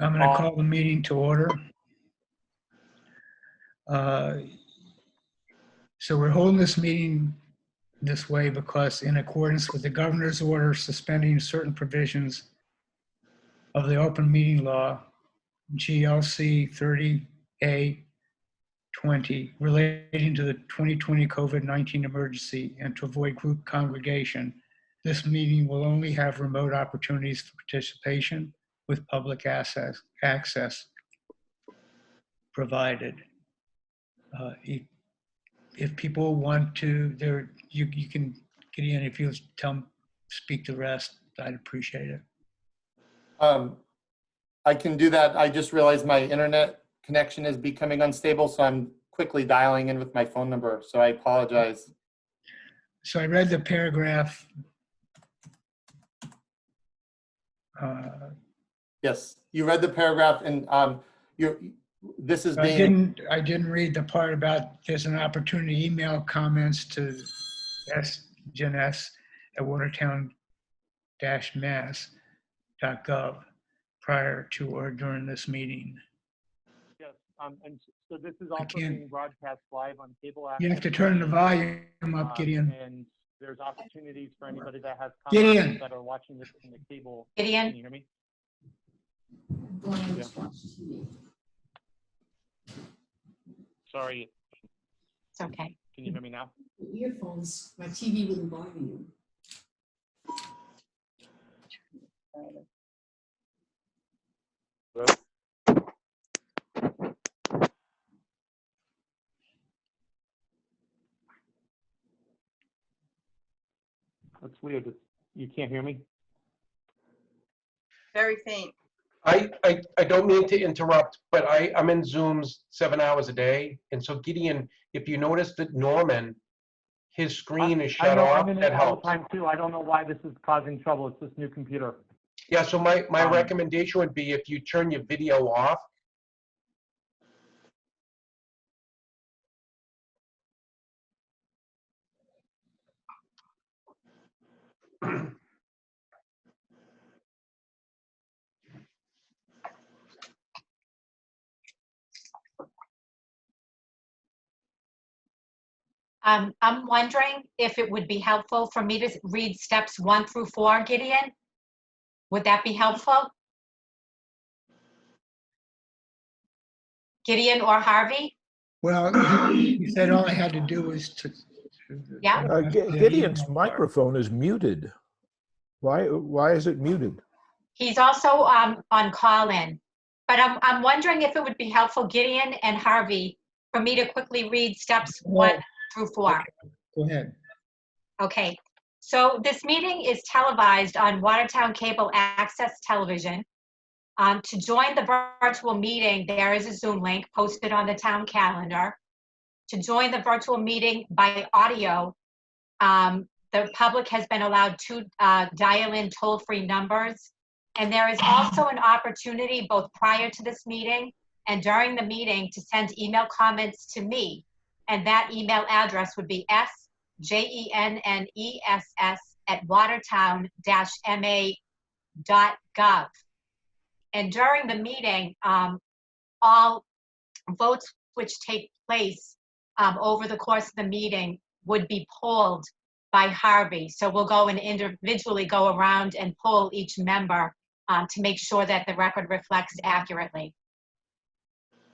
I'm going to call the meeting to order. So we're holding this meeting this way because in accordance with the governor's order suspending certain provisions of the open meeting law, GLC 30A 20, relating to the 2020 COVID-19 emergency and to avoid group congregation, this meeting will only have remote opportunities for participation with public access provided. If people want to, you can get in. If you speak the rest, I'd appreciate it. I can do that. I just realized my internet connection is becoming unstable, so I'm quickly dialing in with my phone number, so I apologize. So I read the paragraph. Yes, you read the paragraph, and this is being. I didn't read the part about there's an opportunity to email comments to Watertown-Mass.gov prior to or during this meeting. Yes, and so this is also being broadcast live on cable. You have to turn the volume up, Gideon. And there's opportunities for anybody that has Gideon. comments that are watching this in the cable. Gideon. Can you hear me? Yeah. Sorry, It's okay. can you hear me now? Earphones, my TV wouldn't bother you. That's weird. You can't hear me? Very faint. I don't mean to interrupt, but I'm in Zooms 7 hours a day. And so Gideon, if you notice that Norman, his screen is shut off, I'm in that it all the helps. time too. I don't know why this is causing trouble. It's this new computer. Yeah, so my recommendation would be if you turn your video off. I'm wondering if it would be helpful for me to read steps 1 through 4, Gideon? Would that be helpful? Gideon or Harvey? Well, you said all I had to do was to Yeah. Gideon's microphone is muted. Why is it muted? He's also on call-in. But I'm wondering if it would be helpful, Gideon and Harvey, for me to quickly read steps 1 through 4. Go ahead. Okay, so this meeting is televised on Watertown Cable Access Television. To join the virtual meeting, there is a Zoom link posted on the town calendar. To join the virtual meeting by audio, the public has been allowed to dial in toll-free numbers. And there is also an opportunity both prior to this meeting and during the meeting to send email comments to me. And that email address would be sjennes@watertown-ma.gov. And during the meeting, all votes which take place over the course of the meeting would be polled by Harvey. So we'll go and individually go around and poll each member to make sure that the record reflects accurately.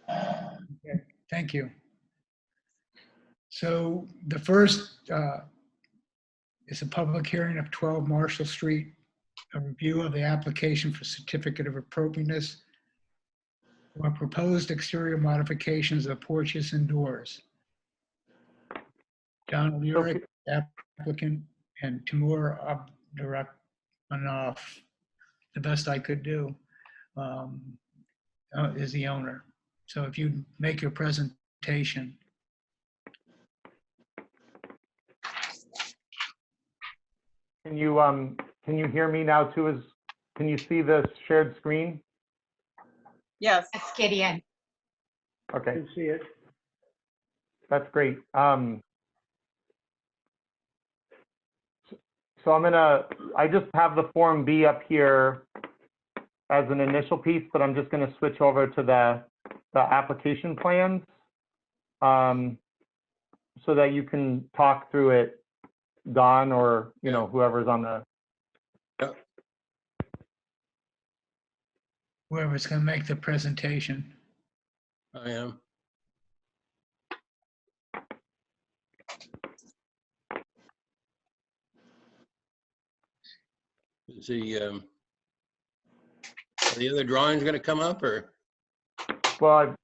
Okay, thank you. So the first is a public hearing of 12 Marshall Street, a review of the application for certificate of appropriateness or proposed exterior modifications of porches and doors. Donald Urick, applicant, and Timur Abdurrahmanov, the best I could do, is the owner. So if you make your presentation. Can you hear me now too? Can you see the shared screen? Yes. That's Gideon. Okay, You see it. that's great. So I just have the Form B up here. as an initial piece, but I'm just going to switch over to the application plans so that you can talk through it, Don, or, you know, whoever's on the. Whoever's going to make the presentation. I am. Is the are the other drawings going to come up, or? Well,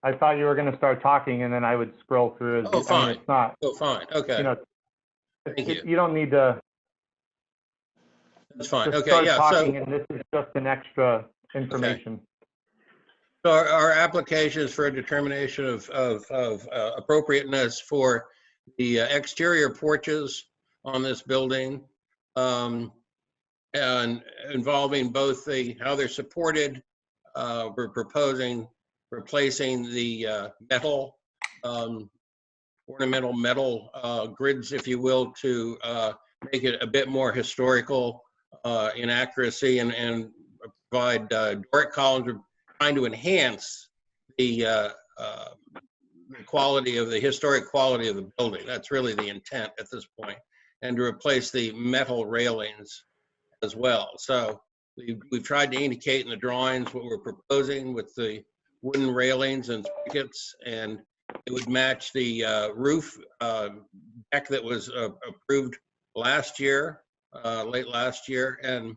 I thought you were going to start talking and then I would scroll through. As Oh, I fine. mean, it's not, Oh, fine. Okay. you know, Thank you. you don't need to That's fine. just Okay. start Yeah. talking, and this is just an extra information. So our applications for a determination of appropriateness for the exterior porches on this building, and involving both how they're supported. We're proposing replacing the metal, ornamental metal grids, if you will, to make it a bit more historical in accuracy and provide Doric columns. We're trying to enhance the quality of the historic quality of the building. That's really the intent at this point, and to replace the metal railings as well. So we've tried to indicate in the drawings what we're proposing with the wooden railings and spigots, and it would match the roof deck that was approved last year, late last year. And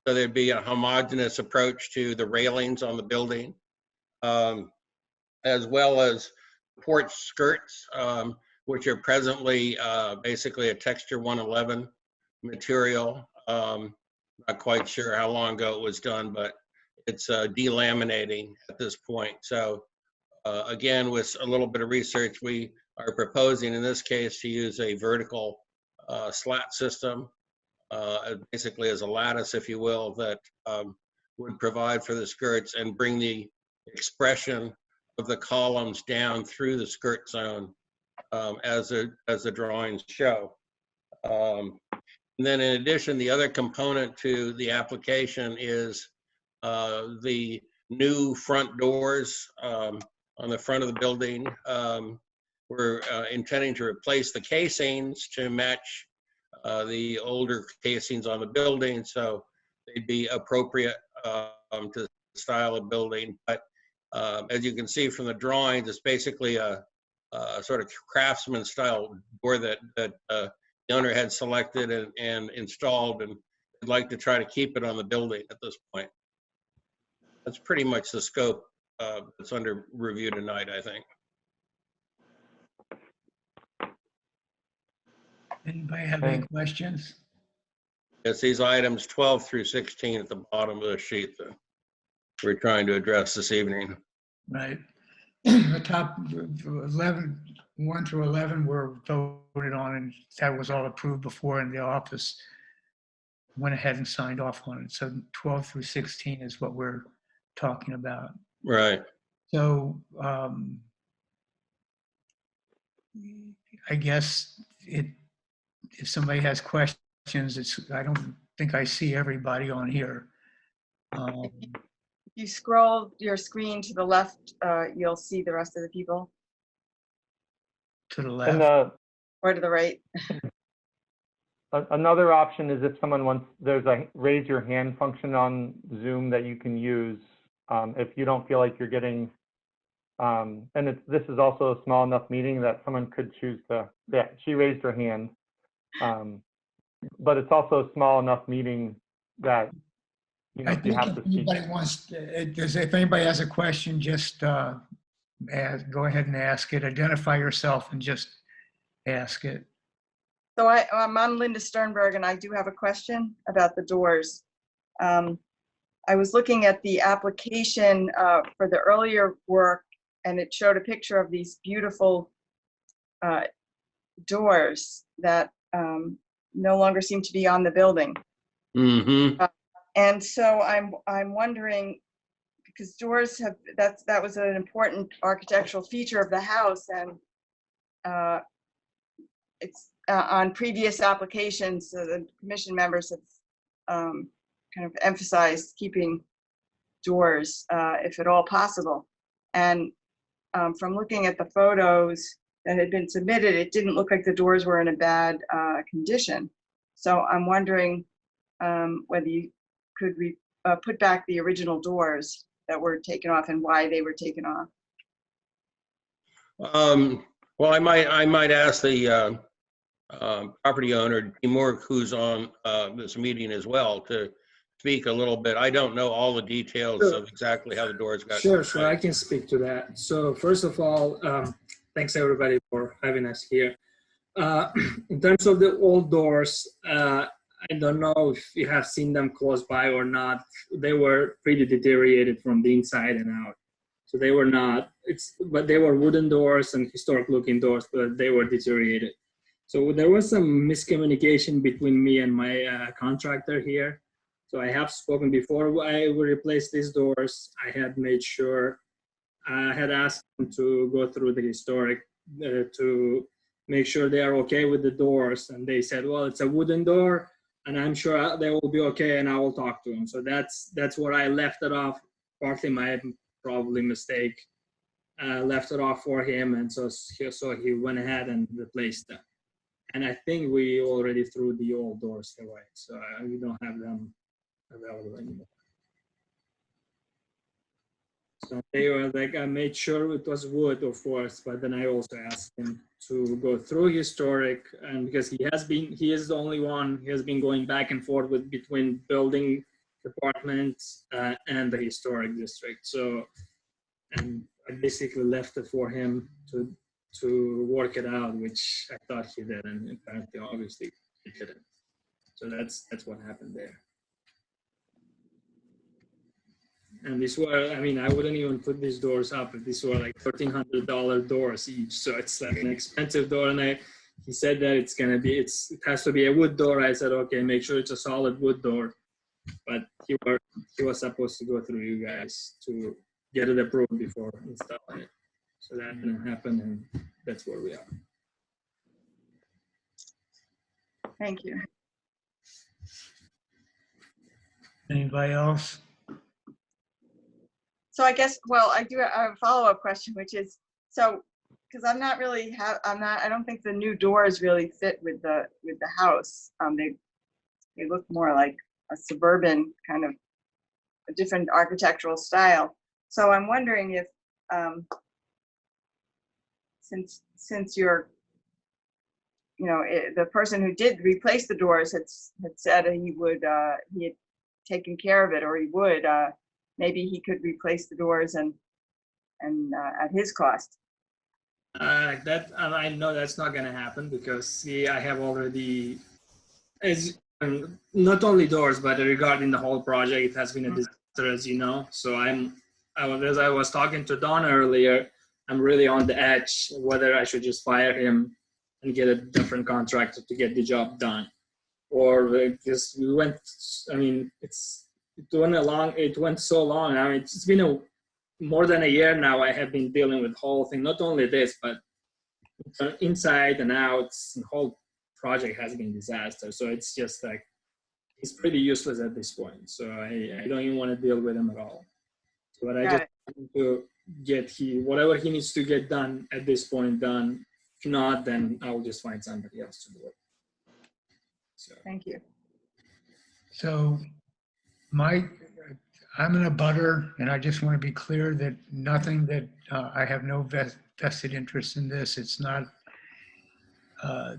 so there'd be a homogeneous approach to the railings on the building, as well as porch skirts, which are presently basically a texture 111 material. Not quite sure how long ago it was done, but it's delaminating at this point. So again, with a little bit of research, we are proposing in this case to use a vertical slat system, basically as a lattice, if you will, that would provide for the skirts and bring the expression of the columns down through the skirt zone as the drawings show. And then in addition, the other component to the application is the new front doors on the front of the building. We're intending to replace the casings to match the older casings on the building, so they'd be appropriate to the style of building. But as you can see from the drawings, it's basically a sort of craftsman style door that the owner had selected and installed, and I'd like to try to keep it on the building at this point. That's pretty much the scope that's under review tonight, I think. Anybody have any questions? It's these items 12 through 16 at the bottom of the sheet that we're trying to address this evening. Right. The top 11, 1 through 11 were voted on, and that was all approved before, and the office went ahead and signed off on it. So 12 through 16 is what we're talking about. Right. So I guess if somebody has questions, I don't think I see everybody on here. If you scroll your screen to the left, you'll see the rest of the people, To the And left. or to the right. another option is if someone wants, there's a raise your hand function on Zoom that you can use if you don't feel like you're getting, and this is also a small enough meeting that someone could choose to, yeah, she raised her hand. But it's also a small enough meeting that, you know, I if you think have if to speak. anybody wants, if anybody has a question, just go ahead and ask it. Identify yourself and just ask it. So I'm Linda Sternberg, and I do have a question about the doors. I was looking at the application for the earlier work, and it showed a picture of these beautiful doors that no longer seem to be on the building. Mm-hmm. And so I'm wondering, because doors have, that was an important architectural feature of the house, and it's on previous applications, the commission members have kind of emphasized keeping doors, if at all possible. And from looking at the photos that had been submitted, it didn't look like the doors were in a bad condition. So I'm wondering whether you could put back the original doors that were taken off and why they were taken off. Well, I might ask the property owner, Timur, who's on this meeting as well, to speak a little bit. I don't know all the details Sure. of exactly how the doors got. Sure, I can speak to that. So first of all, thanks everybody for having us here. In terms of the old doors, I don't know if you have seen them close by or not. They were pretty deteriorated from the inside and out. So they were not, but they were wooden doors and historic looking doors, but they were deteriorated. So there was some miscommunication between me and my contractor here. So I have spoken before I would replace these doors. I had made sure, I had asked them to go through the historic to make sure they are okay with the doors. And they said, well, it's a wooden door and I'm sure they will be okay and I will talk to them. So that's where I left it off, partly my probably mistake. Left it off for him, and so he went ahead and replaced them. And I think we already threw the old doors away, so we don't have them available anymore. So they were like, I made sure it was wood, of course, but then I also asked him to go through historic, and because he is the only one, he has been going back and forth between building departments and the historic district. So, and I basically left it for him to work it out, which I thought he did, and apparently, obviously, he didn't. So that's what happened there. And these were, I mean, I wouldn't even put these doors up if these were like $1,300 doors each. So it's like an expensive door, and he said that it has to be a wood door. I said, okay, make sure it's a solid wood door. But he was supposed to go through you guys to get it approved before installing it. So that didn't happen, and that's where we are. Thank you. Anybody else? So I guess, well, I do have a follow-up question, which is, so, because I don't think the new doors really fit with the house. They look more like a suburban kind of a different architectural style. So I'm wondering if, since you're, the person who did replace the doors had said he had taken care of it, or he would, maybe he could replace the doors and at his cost. I know that's not going to happen because I have already, not only doors, but regarding the whole project, it has been a disaster, as you know. So as I was talking to Don earlier, I'm really on the edge whether I should just fire him and get a different contractor to get the job done, or because we went. I mean, it went so long. I mean, it's been more than a year now. I have been dealing with the whole thing. Not only this, but inside and out, the whole project has been disaster. So it's just like he's pretty useless at this point. So I don't even want to deal with him at all. So but I just want to get whatever he needs to get done at this point done. If not, then I will just find somebody else to do it. So thank you. So I'm in a butter, and I just want to be clear that nothing that I have no vested interest in this. It's not a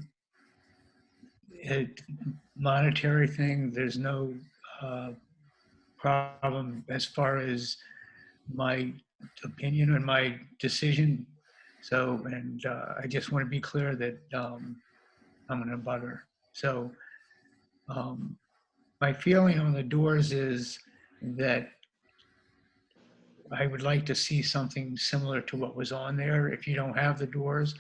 monetary thing. There's no problem as far as my opinion and my decision. So, and I just want to be clear that I'm in a butter. So my feeling on the doors is that I would like to see something similar to what was on there if you don't have the doors.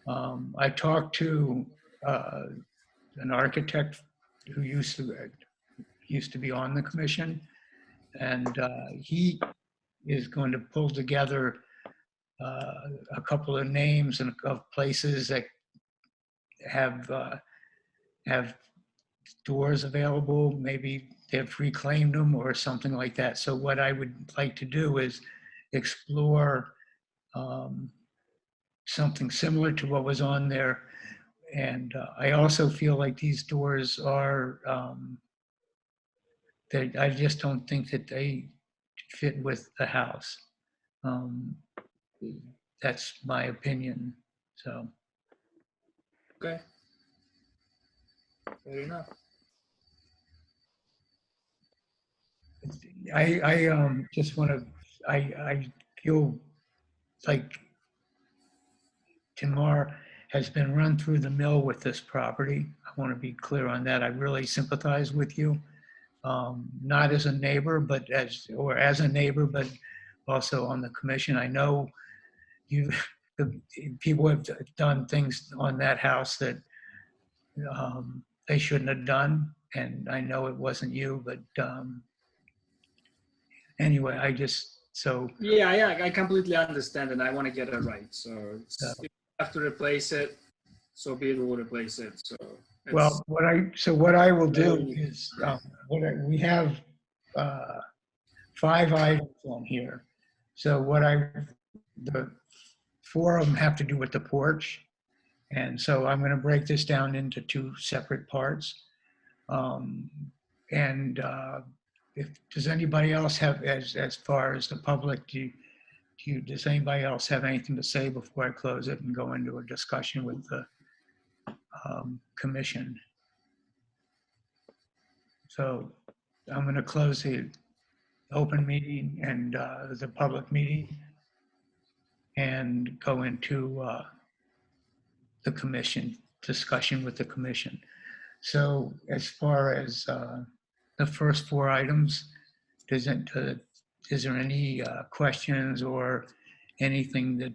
I talked to an architect who used to be on the commission, and he is going to pull together a couple of names and of places that have doors available, maybe they've reclaimed them or something like that. So what I would like to do is explore something similar to what was on there. And I also feel like these doors are, I just don't think that they fit with the house. That's my opinion, so. Okay. Fair enough. I just want to, I feel like Tamar has been run through the mill with this property. I want to be clear on that. I really sympathize with you. Not as a neighbor, but as a neighbor, but also on the commission. I know the people have done things on that house that they shouldn't have done. And I know it wasn't you, but anyway, Yeah, I completely understand, and I want to get it right. So if you have to replace it, so be it, we'll replace it. So well, what I will do is we have 5 items on here. So the 4 of them have to do with the porch. And so I'm going to break this down into 2 separate parts. Does anybody else have, as far as the public, does anybody else have anything to say before I close it and go into a discussion with the commission? So I'm going to close the open meeting and the public meeting and go into the commission, discussion with the commission. So as far as the first 4 items, is there any questions or anything that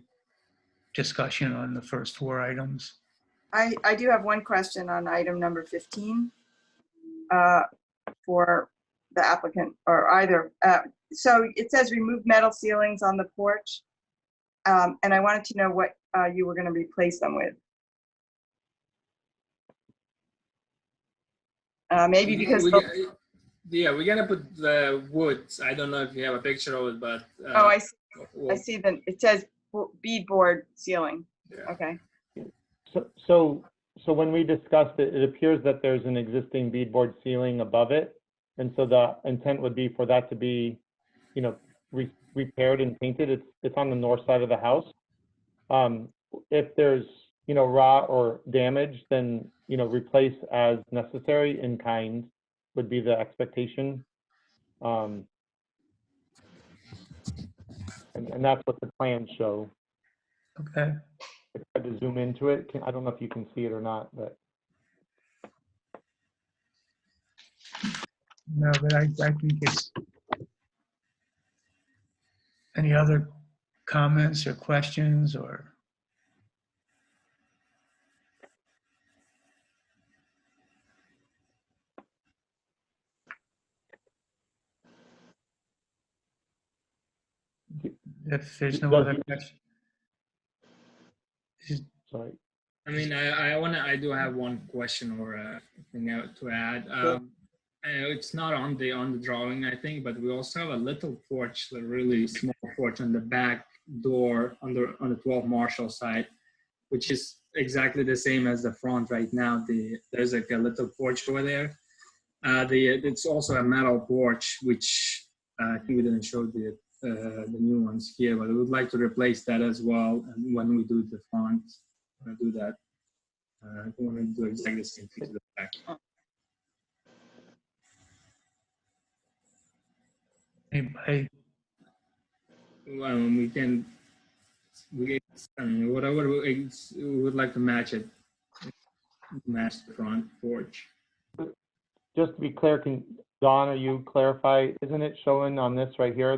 discussion on the first 4 items? I do have one question on item number 15 for the applicant or either. So it says remove metal ceilings on the porch. And I wanted to know what you were going to replace them with. Maybe because we're gonna put the woods. I don't know if you have a picture of it, but oh, I see that it says beadboard ceiling. Yeah. Okay. So when we discussed it, it appears that there's an existing beadboard ceiling above it. And so the intent would be for that to be, repaired and painted. It's on the north side of the house. If there's, rot or damage, then, replace as necessary in kind would be the expectation. And that's what the plans show. Okay. I tried to zoom into it. I don't know if you can see it or not, but. No, but I think it's, any other comments or questions or? If there's no other question. Sorry. I mean, I do have one question or thing to add. It's not on the drawing, I think, but we also have a little porch, a really small porch on the back door on the 12 Marshall side, which is exactly the same as the front right now. There's like a little porch over there. It's also a metal porch, which I think we didn't show the new ones here, but we would like to replace that as well. And when we do the front, do that. I want to do exactly the same thing to the back. Anybody? Whatever we would like to match it, match the front porch. Just to be clear, Donna, you clarify, isn't it showing on this right here,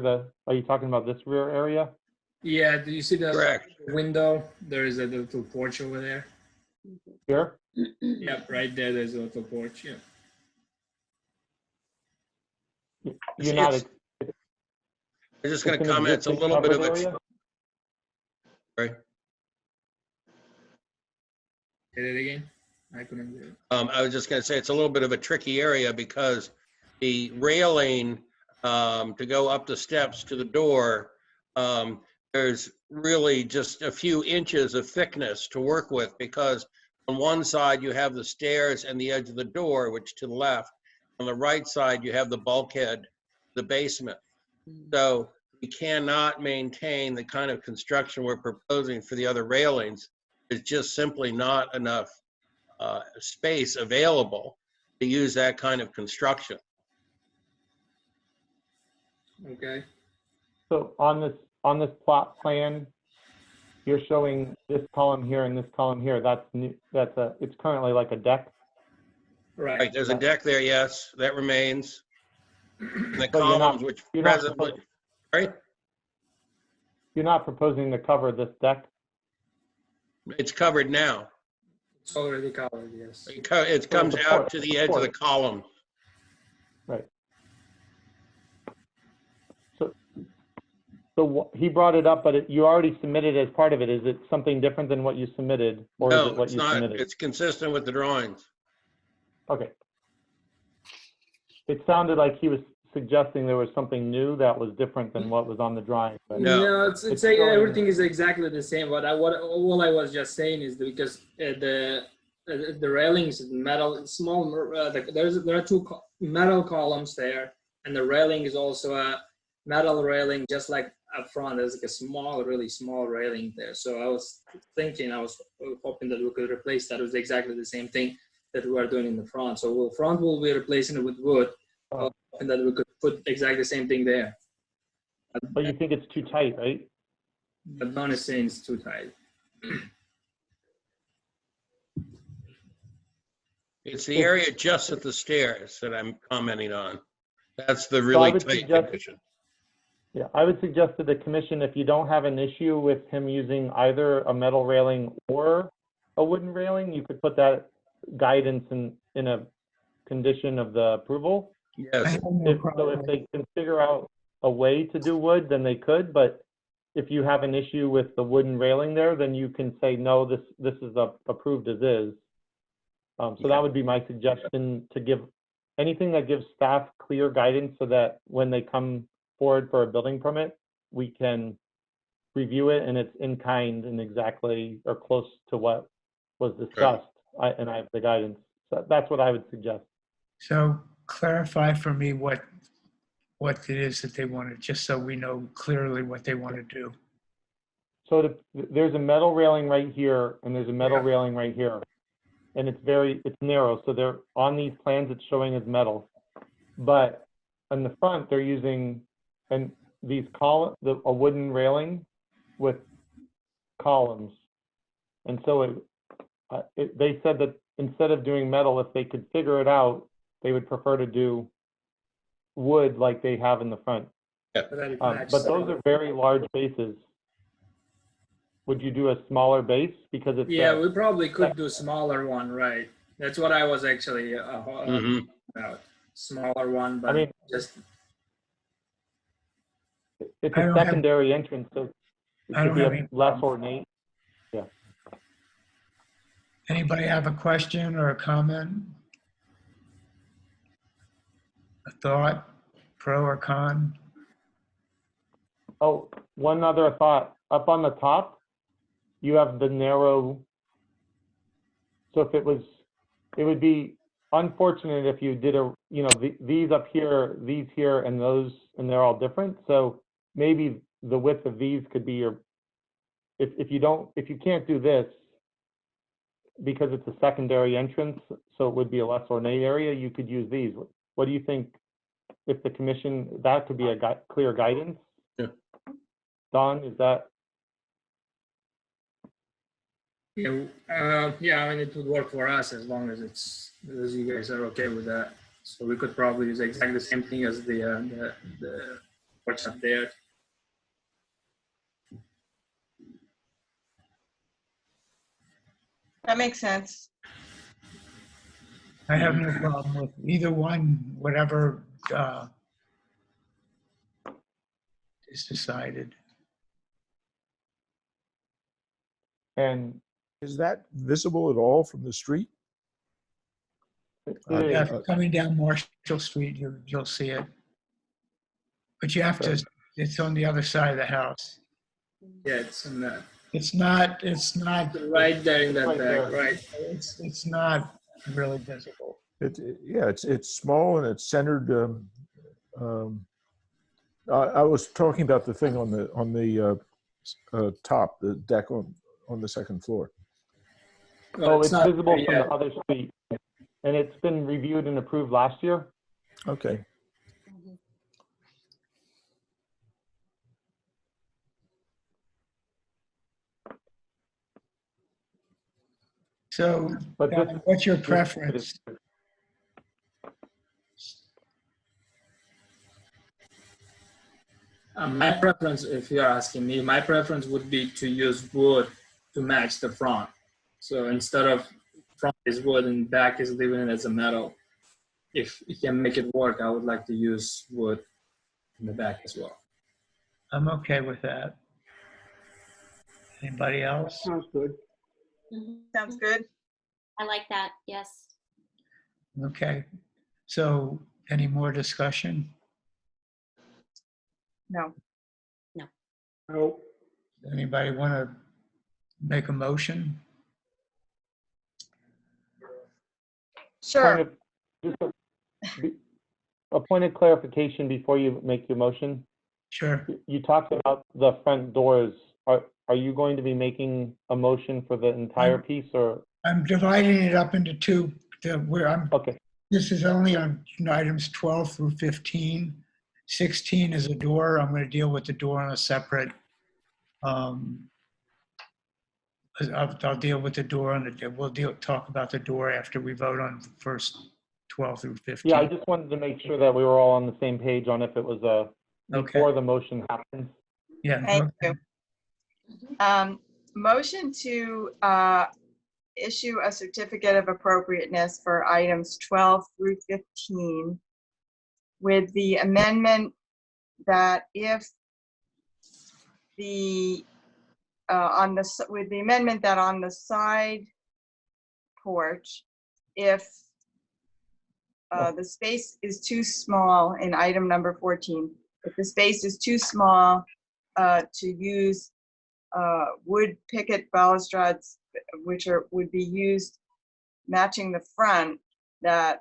are you talking about this rear area? Yeah, do you see the Correct. window? There is a little porch over there. Here? Yep, right there, there's a little porch, yeah. You're not, I'm just going it's to an comment, it's a existing little bit of covered a, area? sorry. Say it again. I couldn't do it. I was just going to say it's a little bit of a tricky area because the railing to go up the steps to the door, there's really just a few inches of thickness to work with, because on one side you have the stairs and the edge of the door, which to the left. On the right side, you have the bulkhead, the basement. So we cannot maintain the kind of construction we're proposing for the other railings. There's just simply not enough space available to use that kind of construction. Okay. So on this plot plan, you're showing this column here and this column here. That's new. It's currently like a deck. Right. Right, there's a deck there, yes, that remains. And the But you're not- columns, which you're not presently, supposed- right? You're not proposing to cover this deck. It's covered now. It's already covered, yes. It comes the out port- to the edge of the column. Right. So he brought it up, but you already submitted as part of it. Is it something different than what you submitted, or is No, it what it's you not. submitted? It's consistent with the drawings. Okay. It sounded like he was suggesting there was something new that was different than what was on the drawing. But No. It's showing- everything is exactly the same. But all I was just saying is because the railings, metal, small. There are two metal columns there, and the railing is also a metal railing, just like up front. There's like a small, really small railing there. So I was hoping that we could replace that with exactly the same thing that we are doing in the front. So front will be replacing it with wood, and that we could put exactly the same thing there. But you think it's too tight, right? But Don is saying it's too tight. It's the area just at the stairs that I'm commenting on. That's the really would tight suggest- condition. Yeah, I would suggest to the commission, if you don't have an issue with him using either a metal railing or a wooden railing, you could put that guidance in a condition of the approval. I Yes, have no If problem. they can figure out a way to do wood, then they could, but if you have an issue with the wooden railing there, then you can say, no, this is approved as is. So that would be my suggestion, to give anything that gives staff clear guidance so that when they come forward for a building permit, we can review it and it's in kind and exactly or close to what was discussed. I have the guidance. So that's what I would suggest. So clarify for me what it is that they wanted, just so we know clearly what they want to do. So there's a metal railing right here and there's a metal railing right here. And it's narrow. So they're on these plans, it's showing as metal. But on the front, they're using a wooden railing with columns. And so they said that instead of doing metal, if they could figure it out, they would prefer to do wood like they have in the front. But those are very large bases. Would you do a smaller base because it's we probably could do smaller one, right? That's what I was actually about. Smaller one, but I mean, just it's I a don't have- secondary entrance, so it I should don't be have any less problem. ornate. Anybody have a question or a comment? A thought, pro or con? Oh, one other thought. Up on the top, you have the narrow. So if it would be unfortunate if you did these up here, these here, and those, and they're all different. So maybe the width of these could be your, if you can't do this, because it's a secondary entrance, so it would be a less ornate area, you could use these. What do you think, if the commission, that could be a clear guidance? Yeah. Don, is that? I mean, it would work for us as long as you guys are okay with that. So we could probably use exactly the same thing as the porch up there. That makes sense. I have no problem with either one, whatever is decided. And Is that visible at all from the street? Yeah, coming down Marshall Street, you'll see it. But you have to, it's on the other side of the house. Yeah, it's in that. It's not Right there in that Right back, there. right? it's not really visible. Yeah, it's small and it's centered. I was talking about the thing on the top, the deck on the second floor. Well, Oh, it's not visible there from yet. the other street. And it's been reviewed and approved last year. Okay. So But this- what's your preference? My preference, if you're asking me, my preference would be to use wood to match the front. So instead of front is wood and back is leaving it as a metal, if you can make it work, I would like to use wood in the back as well. I'm okay with that. Anybody else? Sounds good. Sounds good. I like that, yes. Okay. So any more discussion? No. Oh, Anybody want to make a motion? Sure. Just a point of clarification before you make your motion. Sure. You talked about the front doors. Are you going to be making a motion for the entire piece or? I'm dividing it up into two. Okay, This is only on items 12 through 15. 16 is a door. I'm going to deal with the door on a separate. I'll deal with the door on the. We'll talk about the door after we vote on the first 12 through 15. yeah, I just wanted to make sure that we were all on the same page on if it was before the motion happens. Yeah. Thank okay. you. Motion to issue a certificate of appropriateness for items 12 through 15 with the amendment that if the with the amendment that on the side porch, if the space is too small in item number 14, if the space is too small to use wood picket balustrades, which would be used matching the front, that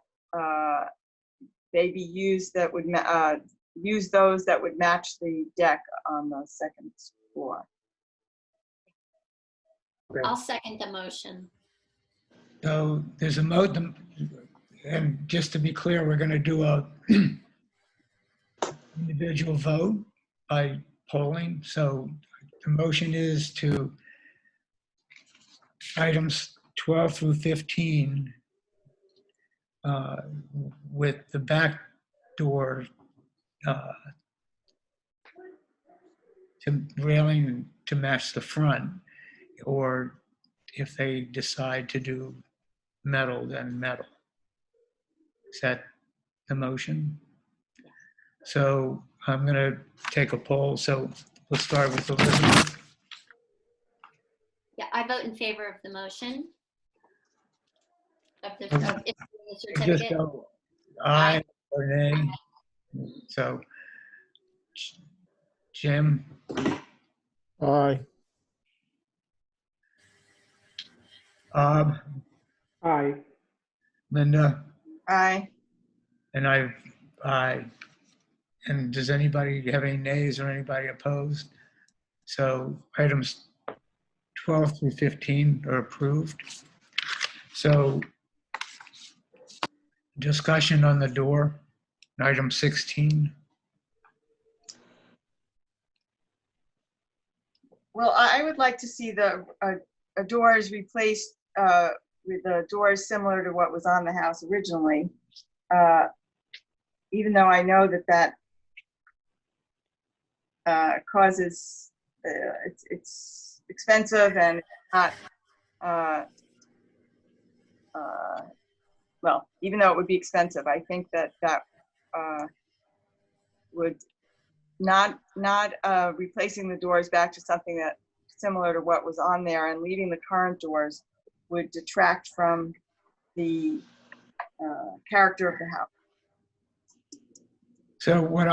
they be used that would use those that would match the deck on the second floor. I'll second the motion. So there's a and just to be clear, we're going to do a individual vote by polling. So the motion is to items 12 through 15 with the back door to railing to match the front, or if they decide to do metal, then metal. Is that the motion? So I'm going to take a poll. So we'll start with Elizabeth. Yeah, I vote in favor of the motion. Of the Just certificate. go aye or nay. So Jim, Aye. Bob, aye. Linda, Aye. and aye. And does anybody have any nays or anybody opposed? So items 12 through 15 are approved. So discussion on the door, item 16. Well, I would like to see the doors replaced with the doors similar to what was on the house originally. Even though I know that causes, it's expensive and not, well, even though it would be expensive, I think that would not replacing the doors back to something that similar to what was on there and leaving the current doors would detract from the character of the house. So what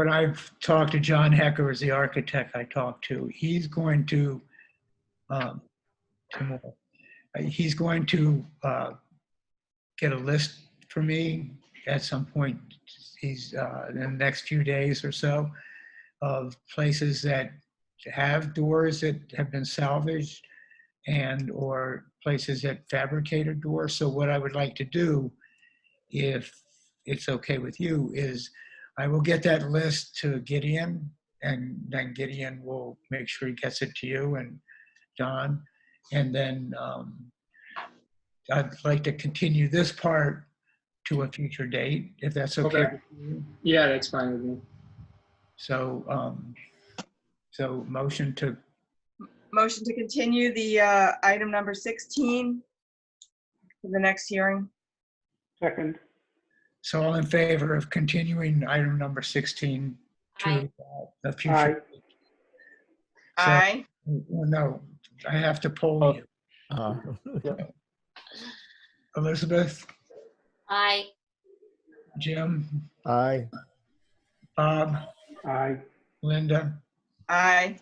I've talked to John Hecker, is the architect I talked to. He's going to, tomorrow, he's going to get a list for me at some point. He's in the next few days or so, of places that have doors that have been salvaged and or places that fabricated doors. So what I would like to do, if it's okay with you, is I will get that list to Gideon, and then Gideon will make sure he gets it to you and John. And then I'd like to continue this part to a future date, if that's okay. Okay. Yeah, that's fine with me. So, so motion to, Motion to continue the item number 16 for the next hearing. Second. so all in favor of continuing item number 16 to Aye. the future? So- Aye. Well, no, I have to poll you. Elizabeth, Aye. Jim, Aye. Bob, Aye. Linda, Aye.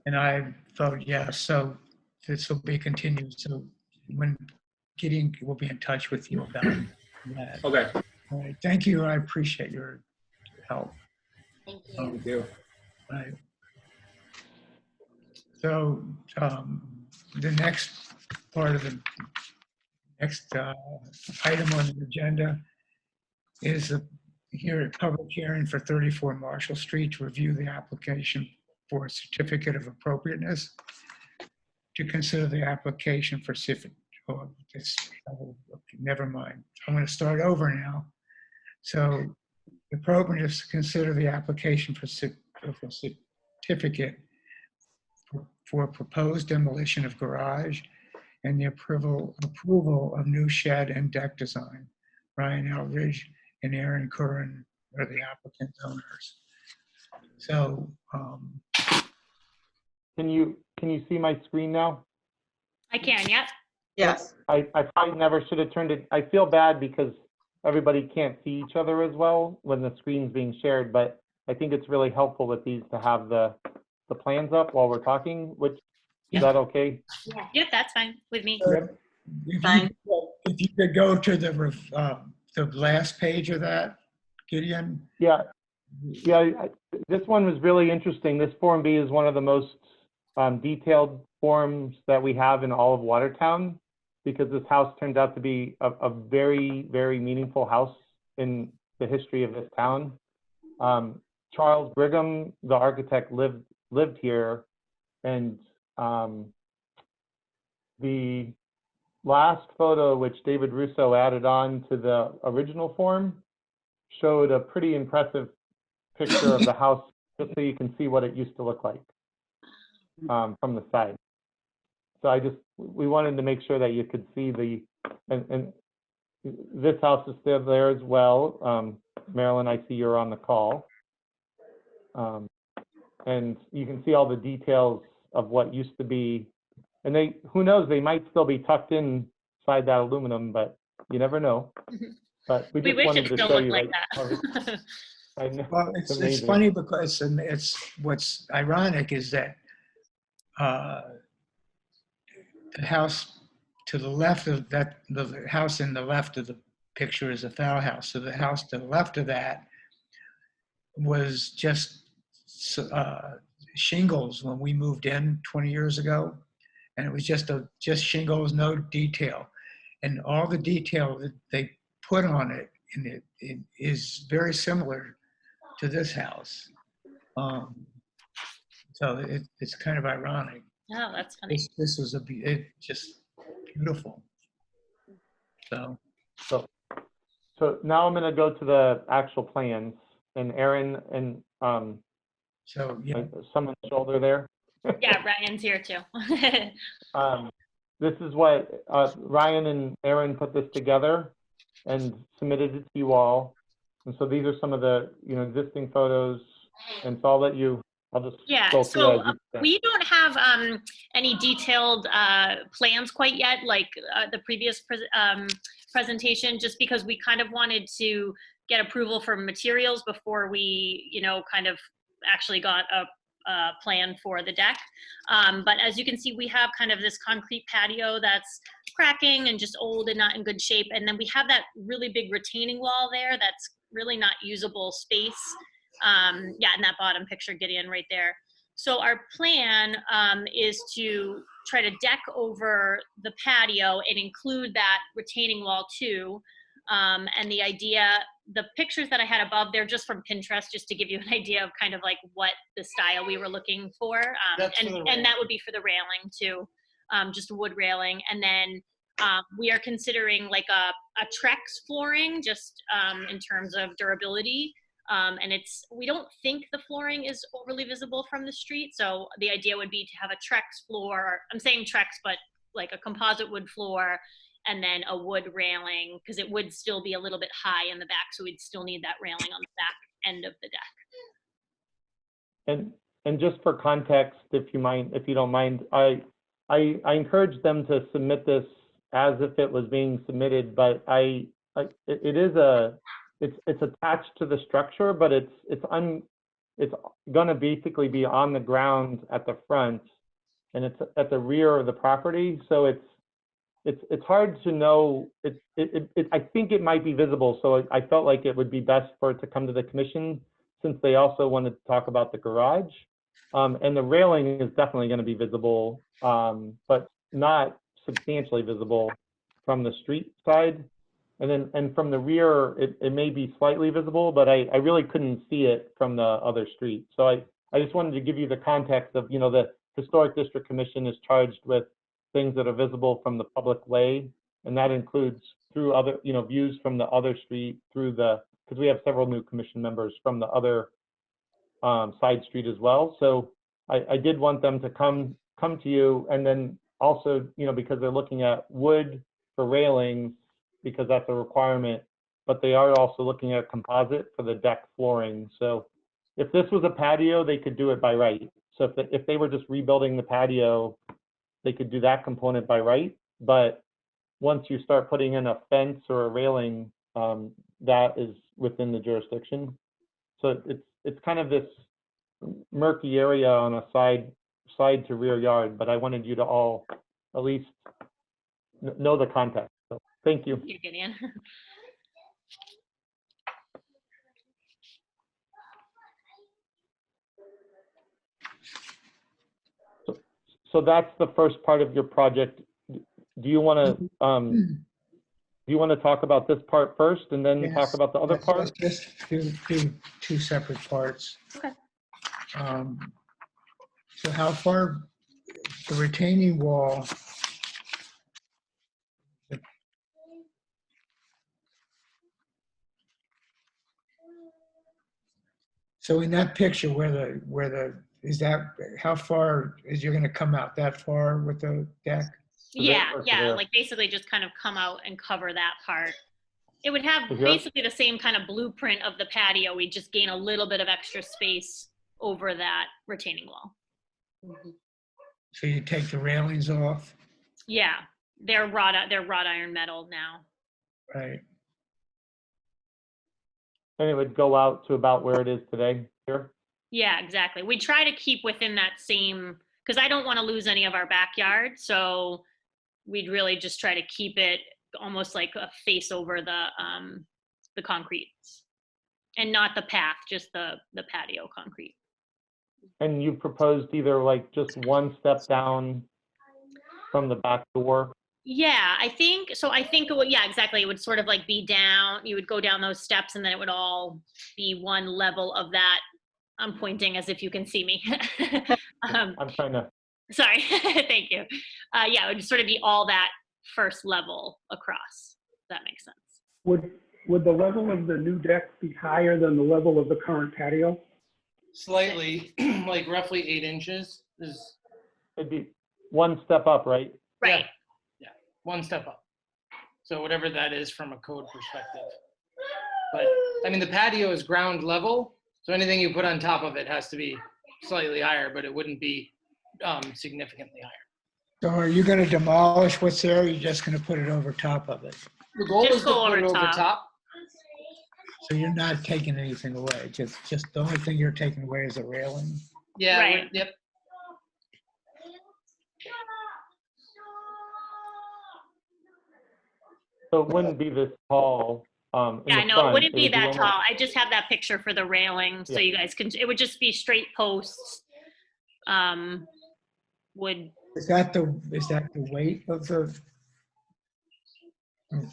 and I vote yes. So this will be continued. So when Gideon will be in touch with you about that. Okay. All right. Thank you. I appreciate your help. Thank you. Thank you. Right. So the next part of the next item on the agenda is a public hearing for 34 Marshall Street to review the application for a certificate of appropriateness, to consider the application for never mind. I'm going to start over now. So the program is to consider the application for a certificate for proposed demolition of garage and the approval of new shed and deck design. Ryan Eldridge and Aaron Curran are the applicant owners. So, Can you see my screen now? I can, yep. Yes. I probably never should have turned it. I feel bad because everybody can't see each other as well when the screen's being shared, but I think it's really helpful with these to have the plans up while we're talking, which, is that okay? Yeah. Yep, that's fine with me. Fine. if you could go to the last page of that, Gideon. Yeah, this one was really interesting. This Form B is one of the most detailed forms that we have in all of Watertown, because this house turned out to be a very, very meaningful house in the history of this town. Charles Brigham, the architect, lived here, and the last photo, which David Russo added on to the original form, showed a pretty impressive picture of the house, just so you can see what it used to look like from the side. So we wanted to make sure that you could see and this house is still there as well. Marilyn, I see you're on the call. And you can see all the details of what used to be, and who knows, they might still be tucked inside that aluminum, but you never know. But we We just wish wanted it to still show looked you. like like, that. I know, Well, it's amazing. funny because it's what's ironic is that the house to the left of that, the house in the left of the picture is a foul house. So the house to the left of that was just shingles when we moved in 20 years ago, and it was just shingles, no detail, and all the detail that they put on it, and it is very similar to this house. So it's kind of ironic. Oh, that's funny. This was just beautiful. So now I'm going to go to the actual plans, and Aaron and So yeah, someone's shoulder there. Yeah, Ryan's here too. This is what Ryan and Aaron put this together and submitted it to you all. And so these are some of the existing photos. And so I'll let you I'll just Yeah, go through so as you said. we don't have any detailed plans quite yet, like the previous presentation, just because we kind of wanted to get approval for materials before we, kind of actually got a plan for the deck. But as you can see, we have kind of this concrete patio that's cracking and just old and not in good shape. And then we have that really big retaining wall there that's really not usable space. Yeah, in that bottom picture, Gideon, right there. So our plan is to try to deck over the patio and include that retaining wall too. And the idea, the pictures that I had above, they're just from Pinterest, just to give you an idea of kind of like what the style we were looking for. And that would be for the railing too, just wood railing. And then we are considering like a Trex flooring, just in terms of durability. And we don't think the flooring is overly visible from the street. So the idea would be to have a Trex floor. I'm saying Trex, but like a composite wood floor, and then a wood railing, because it would still be a little bit high in the back. So we'd still need that railing on the back end of the deck. And just for context, if you don't mind, I encourage them to submit this as if it was being submitted, but it's attached to the structure, but it's gonna basically be on the ground at the front, and it's at the rear of the property. So it's hard to know. I think it might be visible. So I felt like it would be best for it to come to the commission, since they also wanted to talk about the garage. And the railing is definitely going to be visible, but not substantially visible from the street side. And from the rear, it may be slightly visible, but I really couldn't see it from the other street. So I just wanted to give you the context of, the Historic District Commission is charged with things that are visible from the public way, and that includes through other, views from the other street because we have several new commission members from the other side street as well. So I did want them to come to you, and then also, because they're looking at wood for railings, because that's a requirement, but they are also looking at composite for the deck flooring. So if this was a patio, they could do it by right. So if they were just rebuilding the patio, they could do that component by right. But once you start putting in a fence or a railing, that is within the jurisdiction. So it's kind of this murky area on a side to rear yard, but I wanted you to all at least know the context. So thank you. You're Gideon. So that's the first part of your project. Do you want to talk about this part first and then talk about the other part? Let's just do two separate parts. Okay. So how far the retaining wall? So in that picture, how far is you're going to come out that far with the deck? Yeah, like basically just kind of come out and cover that part. It would have basically the same kind of blueprint of the patio. We just gain a little bit of extra space over that retaining wall. So you take the railings off? Yeah, they're wrought iron metal now. Right. And it would go out to about where it is today here? Yeah, exactly. We try to keep within that same, because I don't want to lose any of our backyard. So we'd really just try to keep it almost like a face over the concrete, and not the path, just the patio concrete. And you proposed either like just one step down from the back door? Yeah, I think it would, yeah, exactly. It would sort of like be down, you would go down those steps and then it would all be one level of that. I'm pointing as if you can see me. I'm trying to. Sorry, thank you. Yeah, it would sort of be all that first level across. If that makes sense. Would the level of the new deck be higher than the level of the current patio? Slightly, like roughly 8 inches is. It'd be one step up, right? Right. Yeah, one step up. So whatever that is from a code perspective. But I mean, the patio is ground level, so anything you put on top of it has to be slightly higher, but it wouldn't be significantly higher. So are you going to demolish what's there, or are you just going to put it over top of it? The goal Just is to go put it over over top. top. So you're not taking anything away, just the only thing you're taking away is a railing? Yeah. Right. Yep. So it wouldn't be this tall. In Yeah, the no, it front, wouldn't be would that almost- tall. I just have that picture for the railing, so Yeah. you guys can, it would just be straight posts. Would, Is that the weight of the?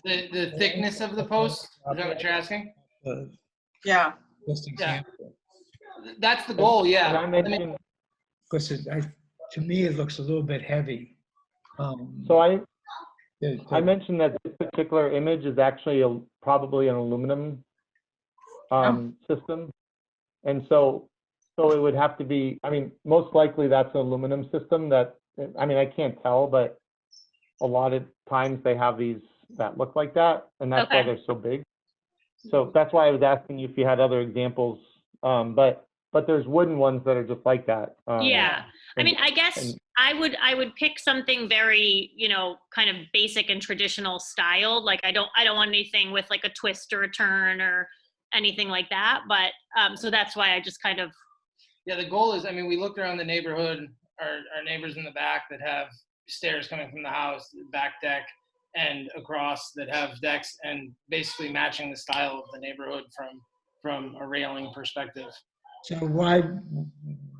The thickness of the post. Is that what you're asking? Yeah. Just example. That's the goal. And Yeah. I mentioned, Because to me, it looks a little bit heavy. so I The- mentioned that this particular image is actually probably an aluminum system. And so it would have to be, I mean, most likely that's an aluminum system that, I mean, I can't tell, but a lot of times they have these that look like that, and that's why Okay. they're so big. So that's why I was asking you if you had other examples, but there's wooden ones that are just like that. yeah. I and- mean, I guess and- I would pick something very, kind of basic and traditional style. Like I don't want anything with like a twist or a turn or anything like that. But so that's why I just kind of. Yeah. The goal is, I mean, we looked around the neighborhood, our neighbors in the back that have stairs coming from the house, back deck, and across that have decks, and basically matching the style of the neighborhood from a railing perspective. So why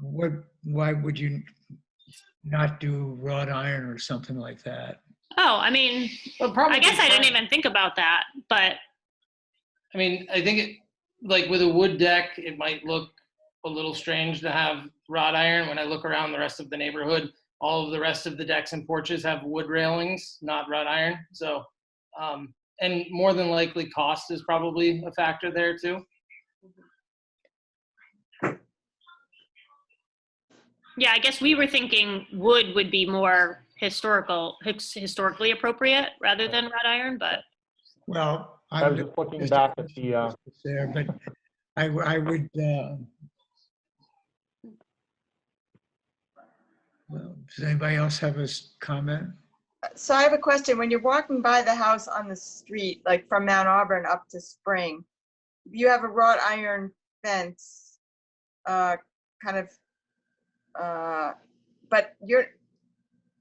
would you not do wrought iron or something like that? Oh, I mean, Well, probably I guess I didn't even think about that, but I mean, I think it, like with a wood deck, it might look a little strange to have wrought iron. When I look around the rest of the neighborhood, all of the rest of the decks and porches have wood railings, not wrought iron. So, and more than likely cost is probably a factor there too. yeah, I guess we were thinking wood would be more historically appropriate rather than wrought iron, but. Well, I was just looking back at the, there, but I would. Well, does anybody else have a comment? So I have a question. When you're walking by the house on the street, like from Mount Auburn up to Spring, you have a wrought iron fence, kind of, but you're,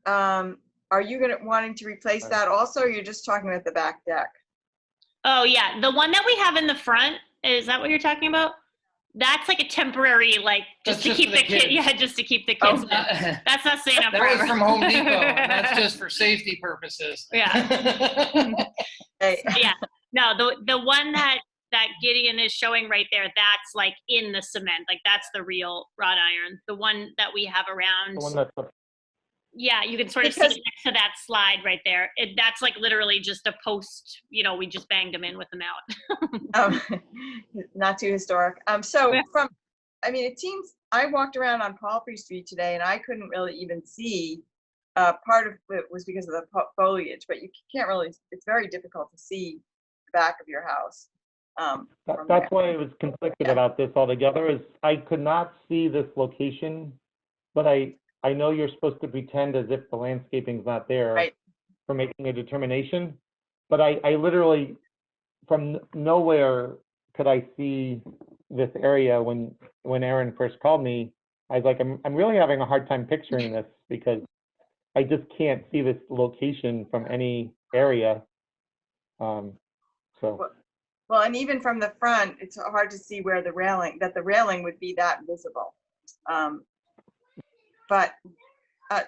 are you wanting to replace that also, or you're just talking about the back deck? Oh yeah, the one that we have in the front, is that what you're talking about? That's like a temporary, like just That's to just keep for the the kid. kids. Yeah, just to keep the kids. That That's not staying up forever. was from Home Depot, and that's just for safety purposes. Yeah. Hey, Yeah. No, the one that Gideon is showing right there, that's like in the cement. Like that's the real wrought iron. The one that we have around. the one that's, Yeah, you can sort of see Because- it next to that slide right there. That's like literally just a post, we just banged them in with them out. not too historic. So Yeah. I mean, it seems, I walked around on Palfrey Street today and I couldn't really even see, part of it was because of the foliage, but you can't really, it's very difficult to see the back of your house. From that's there. why I was conflicted Yeah. about this altogether, is I could not see this location, but I know you're supposed to pretend as if the landscaping's not there Right. for making a determination, but I literally, from nowhere could I see this area when Aaron first called me. I was like, I'm really having a hard time picturing this because I just can't see this location from any area. So Well, and even from the front, it's hard to see where the railing would be that visible. But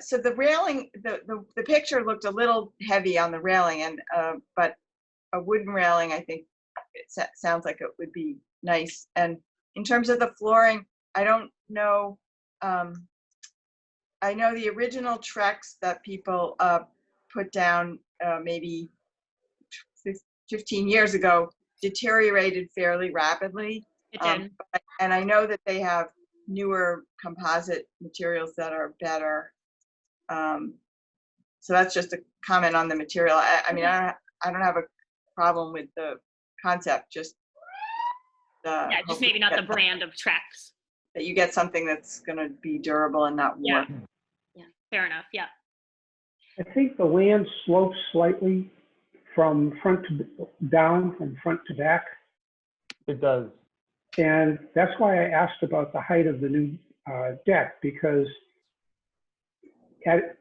so the railing, the picture looked a little heavy on the railing, and but a wooden railing, I think it sounds like it would be nice. And in terms of the flooring, I don't know. I know the original Trex that people put down maybe 15 years ago deteriorated fairly rapidly. It did. And I know that they have newer composite materials that are better. So that's just a comment on the material. I mean, I don't have a problem with the concept, just Yeah, just maybe not the brand of Trex. that you get something that's gonna be durable and not warp. Yeah, fair enough, yeah. I think the land slopes slightly from front to down, from front to back. It does. And that's why I asked about the height of the new deck, because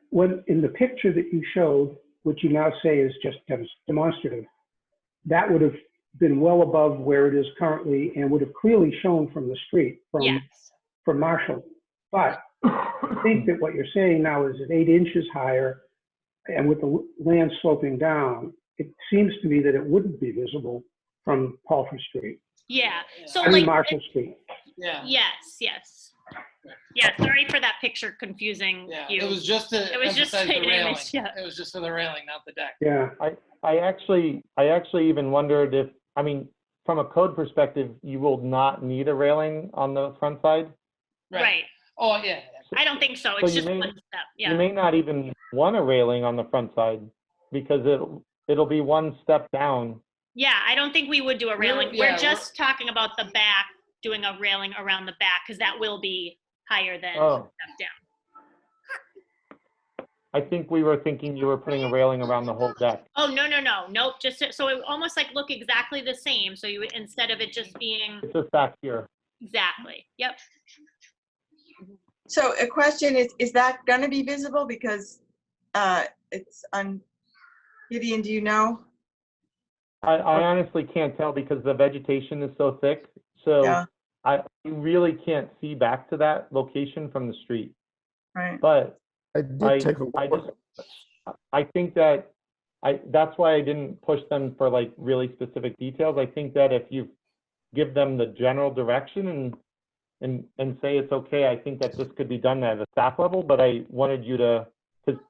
when in the picture that you showed, which you now say is just demonstrative, that would have been well above where it is currently and would have clearly shown from the street, Yes. from Marshall. But I think that what you're saying now is at 8 inches higher, and with the land sloping down, it seems to me that it wouldn't be visible from Palford Street. Yeah, so I mean like, Marshall Street. Yeah. yes, yes. Yeah, sorry for that picture confusing Yeah, you. it was just to It was just emphasize the an railing. image, yeah. It was just for the railing, not the deck. Yeah. I actually even wondered if, I mean, from a code perspective, you will not need a railing on the front side. Right. Oh, yeah. I don't think so. So It's you just may- one step. You Yeah. may not even want a railing on the front side because it'll be one step down. Yeah, I don't think we would do a railing. yeah, We're just talking about the back, doing a railing around the back, because that will be higher than Oh. step down. I think we were thinking you were putting a railing around the whole deck. Oh, no, no, no, nope, just, so it almost like look exactly the same, so you would, instead of it just being, It's just back here. exactly, yep. So a question is that gonna be visible? Because it's on, Gideon, do you know? I honestly can't tell because the vegetation is so thick. So Yeah. you really can't see back to that location from the street. Right. But I did take a look. I think that that's why I didn't push them for like really specific details. I think that if you give them the general direction and say it's okay, I think that this could be done at a staff level, but I wanted you to, because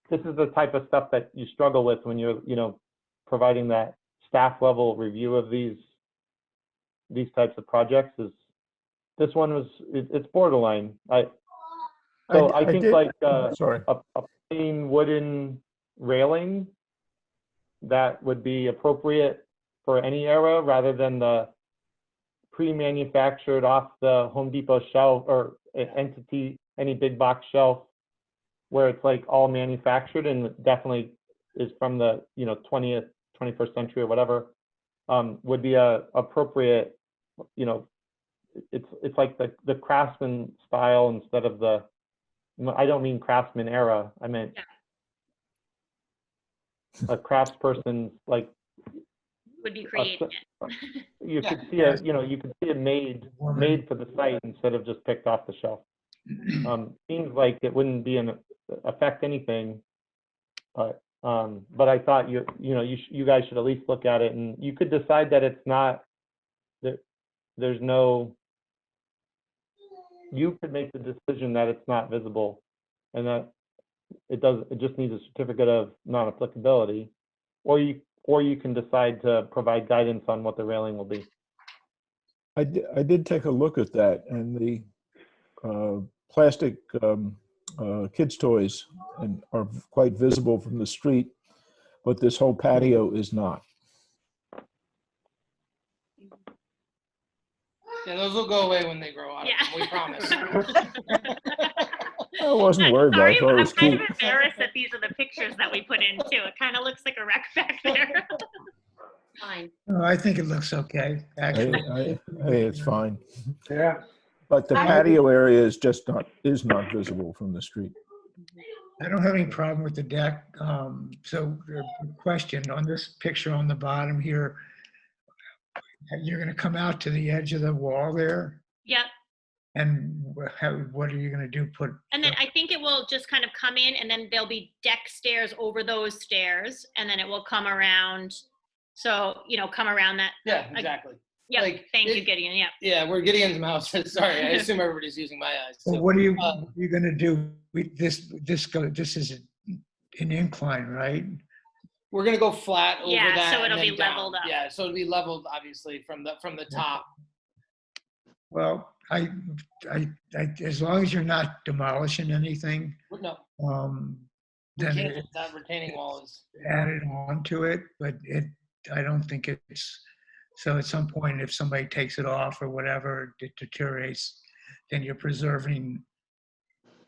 this is the type of stuff that you struggle with when you're, providing that staff level review of these types of projects. Is this one was, it's borderline. I think did- like sorry. a plain wooden railing that would be appropriate for any era rather than the pre-manufactured off the Home Depot shelf or entity, any big box shelf where it's like all manufactured and definitely is from the 20th, 21st century or whatever, would be a appropriate, it's like the craftsman style instead of the, I don't mean craftsman era, I meant a craftsperson, like Would be creating it. you could see it, you could see it made for the site instead of just picked off the shelf. Seems like it wouldn't be affect anything, but I thought you guys should at least look at it, and you could decide that it's not that there's no. You could make the decision that it's not visible, and that it just needs a certificate of non-applicability, or you can decide to provide guidance on what the railing will be. I did take a look at that, and the plastic kids' toys are quite visible from the street, but this whole patio is not. Yeah, those will go away when they grow out. Yeah. We promise. I wasn't worried about it. I thought it I'm was kind cute. of embarrassed that these are the pictures that we put in too. It kind of looks like a wreck back there. Fine. No, I think it looks okay, actually. Hey, it's fine. Yeah. But the patio area is not visible from the street. I don't have any problem with the deck. So the question on this picture on the bottom here, you're going to come out to the edge of the wall there, Yep. and what are you going to do? And then I think it will just kind of come in, and then there'll be deck stairs over those stairs, and then it will come around. So, come around that. Yeah, exactly. Yeah. Like, Thank you, Gideon. Yeah. Yeah, we're Gideon's mouse. Sorry, I assume everybody's using my eyes. Well, So, what are you going to do? This is an incline, right? we're gonna go flat over Yeah, that. so it'll and then be down. leveled up. Yeah, so it'll be leveled, obviously, from the top. Well, I as long as you're not demolishing anything, No, we then can't. it That retaining wall is. added on to it, but I don't think it's, so at some point, if somebody takes it off or whatever, it deteriorates, then you're preserving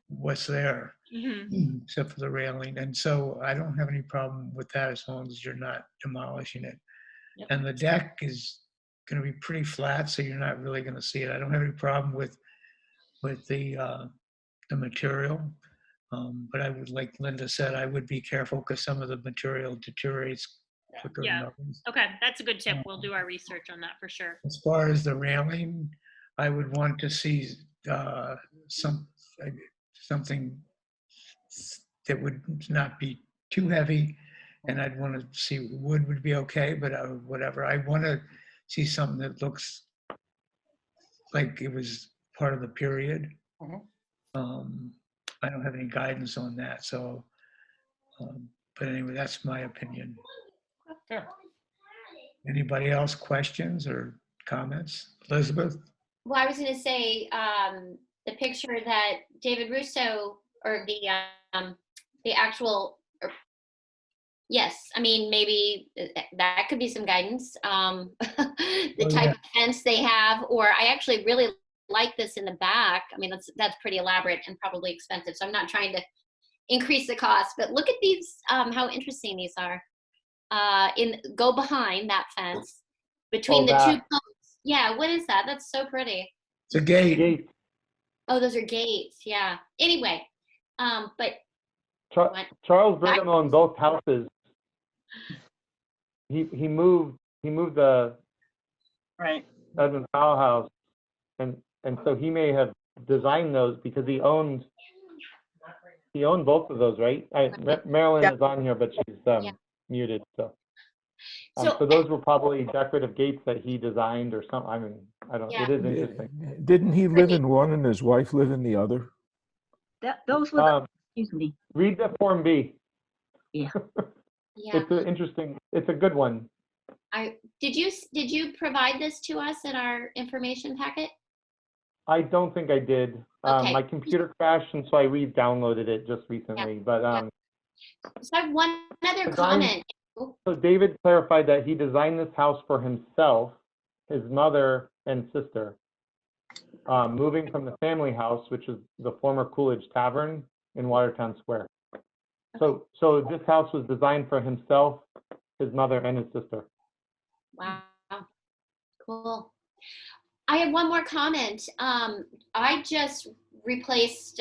what's there, Mhm. except for the railing. And so I don't have any problem with that as long as you're not demolishing it. Yep. And the deck is going to be pretty flat, so you're not really going to see it. I don't have any problem with the material. But I would, like Linda said, I would be careful because some of the material deteriorates quicker than Yeah. others. Okay, that's a good tip. We'll do our research on that for sure. As far as the railing, I would want to see something that would not be too heavy, and I'd want to see wood would be okay, but whatever. I want to see something that looks like it was part of the period. I don't have any guidance on that, so. But anyway, that's my opinion. Sure. Anybody else questions or comments? Elizabeth? Well, I was going to say the picture that David Russo, or the actual, yes, I mean, maybe that could be some guidance. The type of fence they have, or I actually really like this in the back. I mean, that's pretty elaborate and probably expensive. So I'm not trying to increase the cost, but look at these, how interesting these are. Go behind that fence between the two posts. Yeah, what is that? That's so pretty. It's a gate. Oh, those are gates. Yeah. Anyway, but Charles Brigham owned both houses. He moved the Right. Edmund Powell house, and so he may have designed those because he owned both of those, right? Marilyn is on here, but she's muted. So those were probably decorative gates that he designed or something. I mean, I don't. It is interesting. Didn't he live in one and his wife live in the other? Those were. Excuse me. Read the Form B. Yeah. Yeah. It's interesting. It's a good one. Did you provide this to us in our information packet? I don't think I did. Okay. My computer crashed, and so I re-downloaded it just recently. Yeah. But So I have one other comment. So David clarified that he designed this house for himself, his mother, and sister, moving from the family house, which is the former Coolidge Tavern in Watertown Square. So this house was designed for himself, his mother, and his sister. Wow. Cool. I have one more comment. I just replaced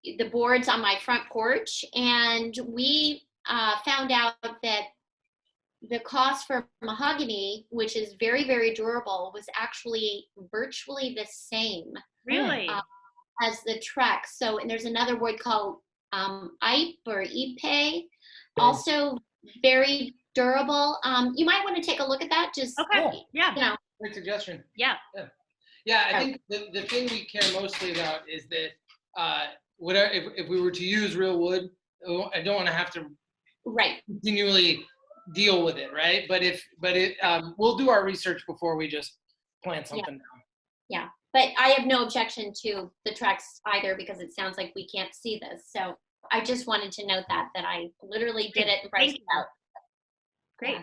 the boards on my front porch, and we found out that the cost for mahogany, which is very, very durable, was actually virtually the same. Really? As the Trex. So, and there's another wood called IPE or IPE, also very durable. You might want to take a look at that. Just yeah. Great suggestion. Yeah. Yeah, I think the thing we care mostly about is that whatever, if we were to use real wood, I don't want to have to continually deal with it, right? But we'll do our research before we just plant something down. Yeah, but I have no objection to the Trex either because it sounds like we can't see this. So I just wanted to note that I literally did it and priced it out. Great.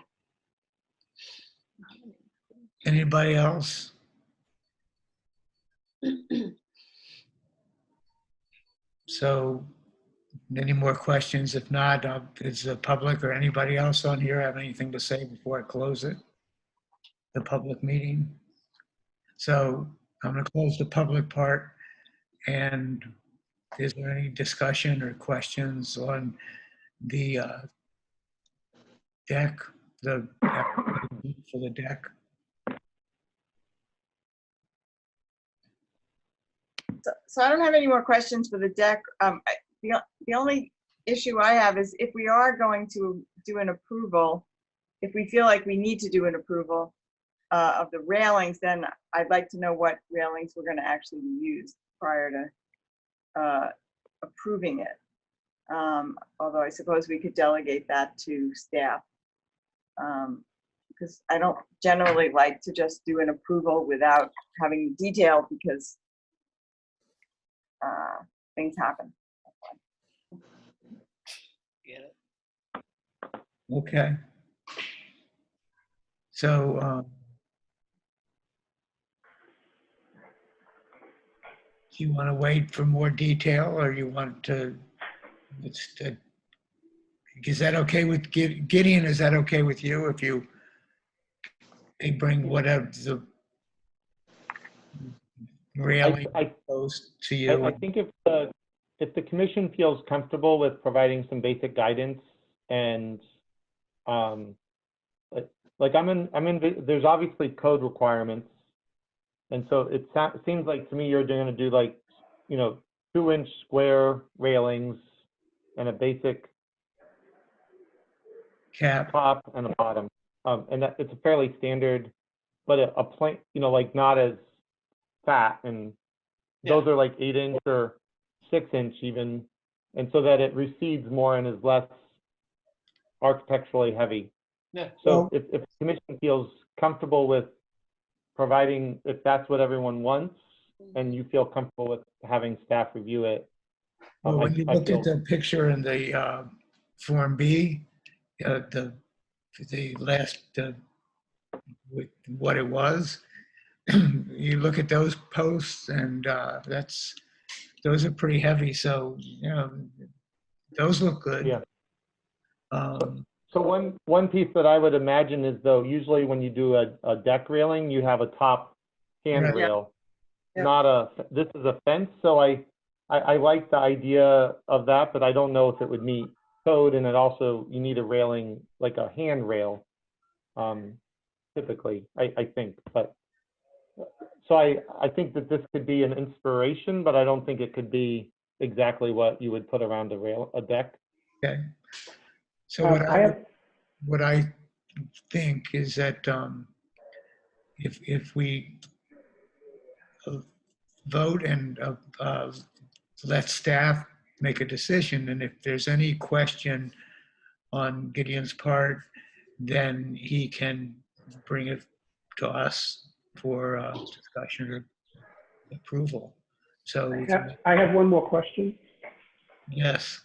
Anybody else? So, any more questions? If not, does the public or anybody else on here have anything to say before I close it? The public meeting. So I'm going to close the public part. And is there any discussion or questions on the deck, for the deck? So I don't have any more questions for the deck. The only issue I have is if we are going to do an approval, if we feel like we need to do an approval of the railings, then I'd like to know what railings we're going to actually use prior to approving it. Although I suppose we could delegate that to staff. Because I don't generally like to just do an approval without having the detail because things happen. Okay. So you want to wait for more detail, or you want to, is that okay with Gideon? Is that okay with you if they bring whatever the railing goes to you? I think if the commission feels comfortable with providing some basic guidance and like there's obviously code requirements, and so it seems like to me you're going to do like 2-inch square railings and a basic top and a bottom, and that it's a fairly standard, but a plank, like not as fat, and those are like 8-inch or 6-inch even, and so that it recedes more and is less architecturally heavy. Yeah. So if the commission feels comfortable with providing, if that's what everyone wants, and you feel comfortable with having staff review it. Well, when you look at the picture in the Form B, the last, what it was, you look at those posts, and those are pretty heavy. So those look good. Yeah. So one piece that I would imagine is, though, usually when you do a deck railing, you have a top handrail, this is a fence. So I like the idea of that, but I don't know if it would meet code, and it also, you need a railing, like a handrail, typically, I think. But so I think that this could be an inspiration, but I don't think it could be exactly what you would put around a deck. Okay. So what I think is that if we vote and let staff make a decision, and if there's any question on Gideon's part, then he can bring it to us for discussion or approval. So I have one more question. yes.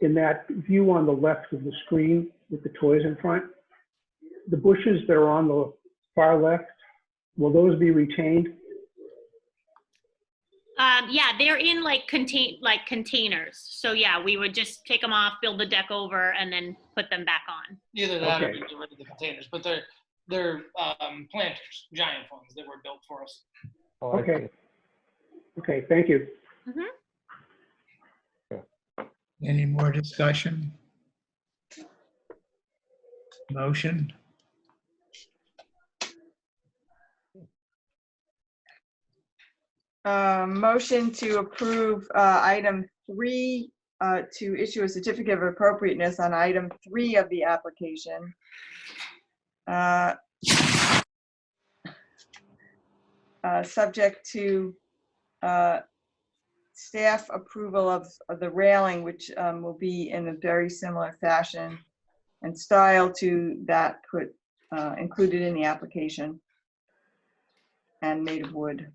In that view on the left of the screen with the toys in front, the bushes that are on the far left, will those be retained? Yeah, they're in like containers. So yeah, we would just take them off, build the deck over, and then put them back on. Either that or get rid of the containers, but they're planters, giant ones that were built for us. Okay. Okay, thank you. Mm-hmm. Any more discussion? Motion? Motion to approve item 3 to issue a certificate of appropriateness on item 3 of the application. Subject to staff approval of the railing, which will be in a very similar fashion and style to that included in the application, and made of wood.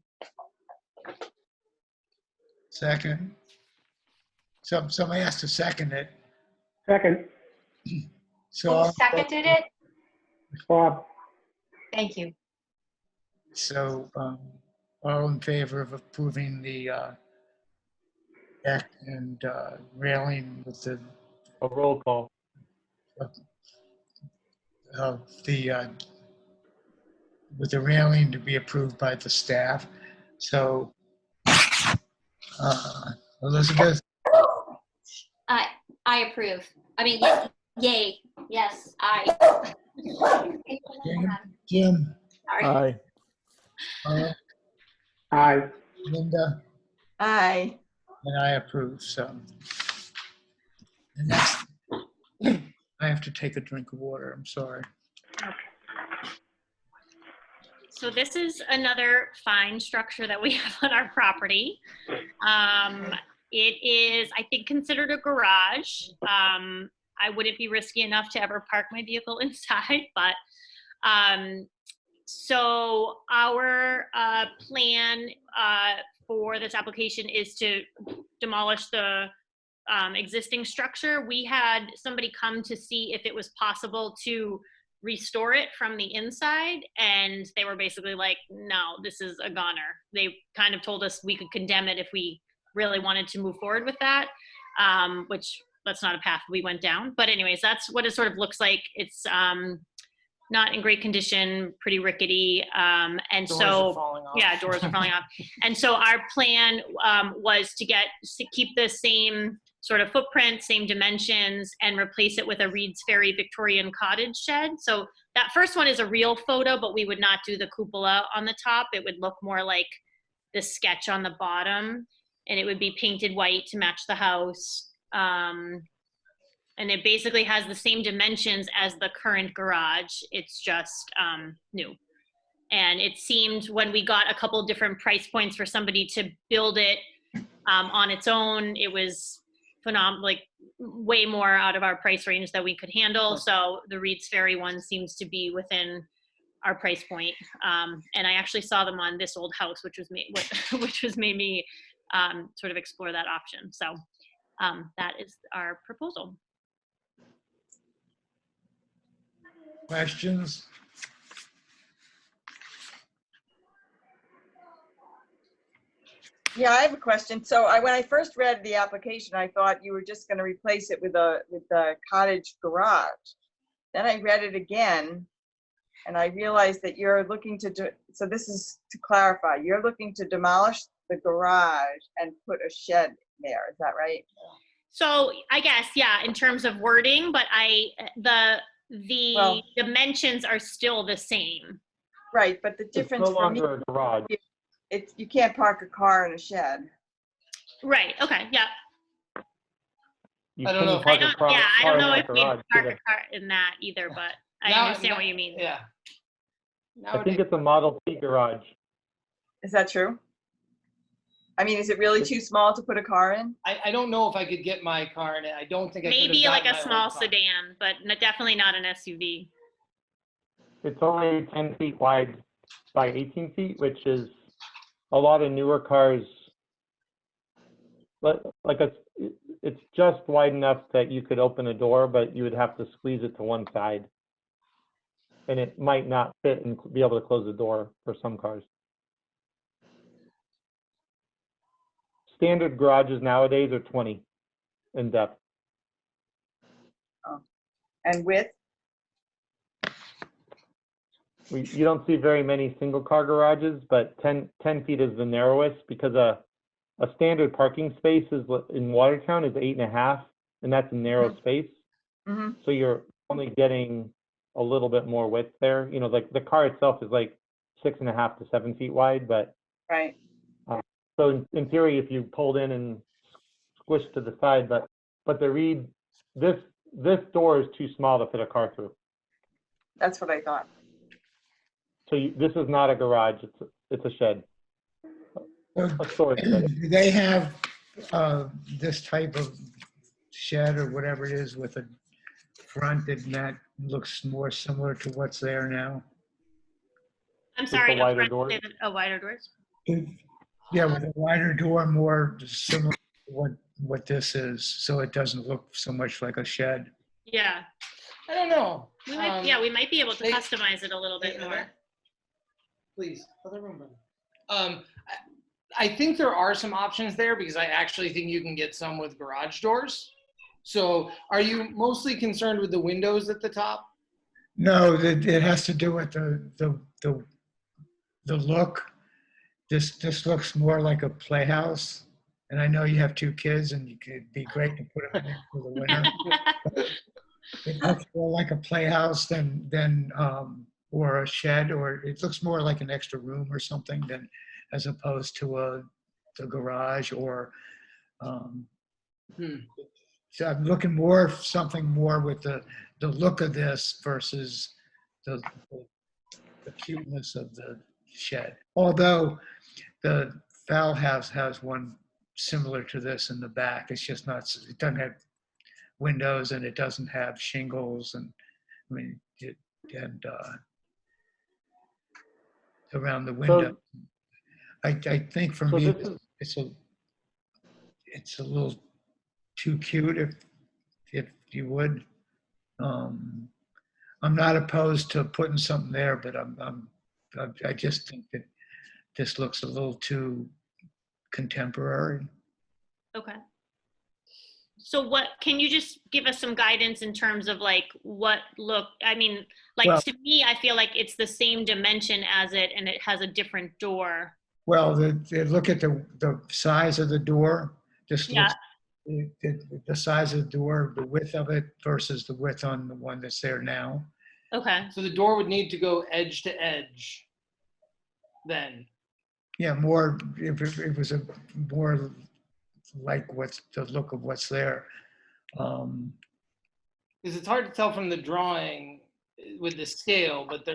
Second. Somebody has to second it. Second. So Who seconded it? Bob. Thank you. So all in favor of approving the deck and railing with the A roll call. With the railing to be approved by the staff. So Elizabeth? I approve. I mean, yay. Yes, I. Jim? Sorry. Aye. Aye. Linda? Aye. And I approve, so. And that's, I have to take a drink of water, I'm sorry. So this is another fine structure that we have on our property. It is, I think, considered a garage. I wouldn't be risky enough to ever park my vehicle inside, but so our plan for this application is to demolish the existing structure. We had somebody come to see if it was possible to restore it from the inside, and they were basically like, no, this is a goner. They kind of told us we could condemn it if we really wanted to move forward with that, which that's not a path we went down. But anyways, that's what it sort of looks like. It's not in great condition, pretty rickety. And Doors so, are falling off. yeah, doors are falling off. And so our plan was to keep the same sort of footprint, same dimensions, and replace it with a Reed's Ferry Victorian cottage shed. So that first one is a real photo, but we would not do the cupola on the top. It would look more like the sketch on the bottom, and it would be painted white to match the house. And it basically has the same dimensions as the current garage. It's just new. And it seemed when we got a couple different price points for somebody to build it on its own, it was phenomenal, like way more out of our price range that we could handle. So the Reed's Ferry one seems to be within our price point. And I actually saw them on this old house, which was made me sort of explore that option. So that is our proposal. Questions? Yeah, I have a question. So when I first read the application, I thought you were just going to replace it with the cottage garage. Then I read it again, and I realized that you're looking to do, so this is to clarify, you're looking to demolish the garage and put a shed there. Is that right? So I guess, yeah, in terms of wording, but the Well- dimensions are still the same. Right, but the It's difference no for me, longer a garage. you can't park a car in a shed. Right, okay, yeah. You I don't know couldn't if park a car I don't in know that if we'd garage, park could a car in that either, but I Now- understand now- what you mean. Yeah. I think it's a Model T garage. Is that true? I mean, is it really too small to put a car in? I don't know if I could get my car in it. I don't think I could have Maybe like gotten a my old small car. sedan, but definitely not an SUV. It's only 10 feet wide by 18 feet, which is a lot of newer cars. Like it's just wide enough that you could open a door, but you would have to squeeze it to one side. And it might not fit and be able to close the door for some cars. Standard garages nowadays are 20 in depth. Oh. And width? You don't see very many single car garages, but 10 feet is the narrowest because a standard parking space is in Watertown is 8.5, and that's a narrow space. Mm-hmm. So you're only getting a little bit more width there. You know, like the car itself is like 6.5 to 7 feet wide, but Right. so in theory, if you pulled in and squished to the side, but the Reed, this door is too small to fit a car through. That's what I thought. So this is not a garage; it's a shed, a storage shed. Do they have this type of shed or whatever it is with a front that looks more similar to what's there now? I'm With sorry, the wider upfront, doors? say that- wider doors? Yeah, with a wider door, more similar to what this is, so it doesn't look so much like a shed. Yeah, I don't know. we might be able to they- customize it a little bit Hey, more. Annette, please, other room. I think there are some options there because I actually think you can get some with garage doors. So are you mostly concerned with the windows at the top? No, it has to do with the look. This looks more like a playhouse, and I know you have 2 kids, and it'd be great to put them in for the winter. It looks more like a playhouse than or a shed, or it looks more like an extra room or something than as opposed to the garage or. So I'm looking more something more with the look of this versus the cuteness of the shed. Although the Fowl House has one similar to this in the back. It's just not. It doesn't have windows and it doesn't have shingles and I mean around the window. I think for me it's a little too cute if you would. I'm not opposed to putting something there, but I just think that this looks a little too contemporary. Okay. So what, can you just give us some guidance in terms of like what look, I mean, like Well- to me, I feel like it's the same dimension as it and it has a different door. Well, look at the size of the door. Just Yeah. looks, the size of the door, the width of it versus the width on the one that's there now. Okay. So the door would need to go edge to edge then. Yeah, more, if it was a more like what's the look of what's there. Because it's hard to tell from the drawing with the scale, but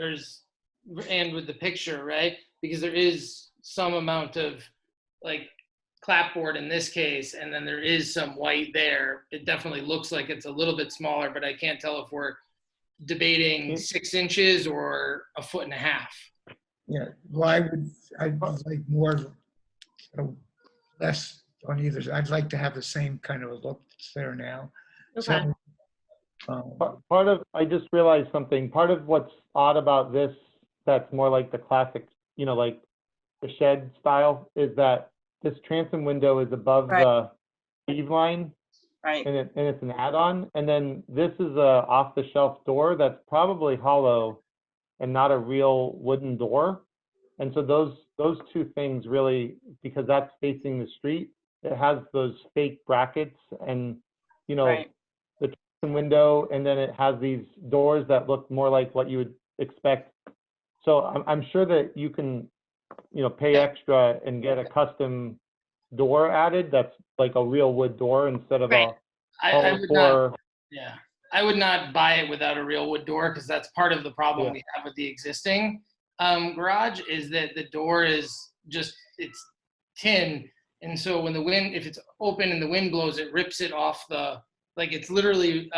and with the picture, right? Because there is some amount of like clapboard in this case, and then there is some white there. It definitely looks like it's a little bit smaller, but I can't tell if we're debating 6 inches or 1.5 feet. Yeah, well, I'd like more, less on either. I'd like to have the same kind of a look that's there now. Okay. So, Part of, I just realized something, part of what's odd about this that's more like the classic, you know, like the shed style, is that this transom window is above the eave line. Right. And it's an add-on, and then this is a off-the-shelf door that's probably hollow and not a real wooden door. And so those two things really, because that's facing the street, it has those fake brackets and, you know, the transom window, and then it has these doors that look more like what you would expect. So I'm sure that you can, you know, pay extra and get a custom door added that's like a real wood door instead of a I would not buy it without a real wood door, because that's part of the problem we have with the existing garage, is that the door is just, it's tin, and so when the wind, if it's open and the wind blows, it rips it off like it's literally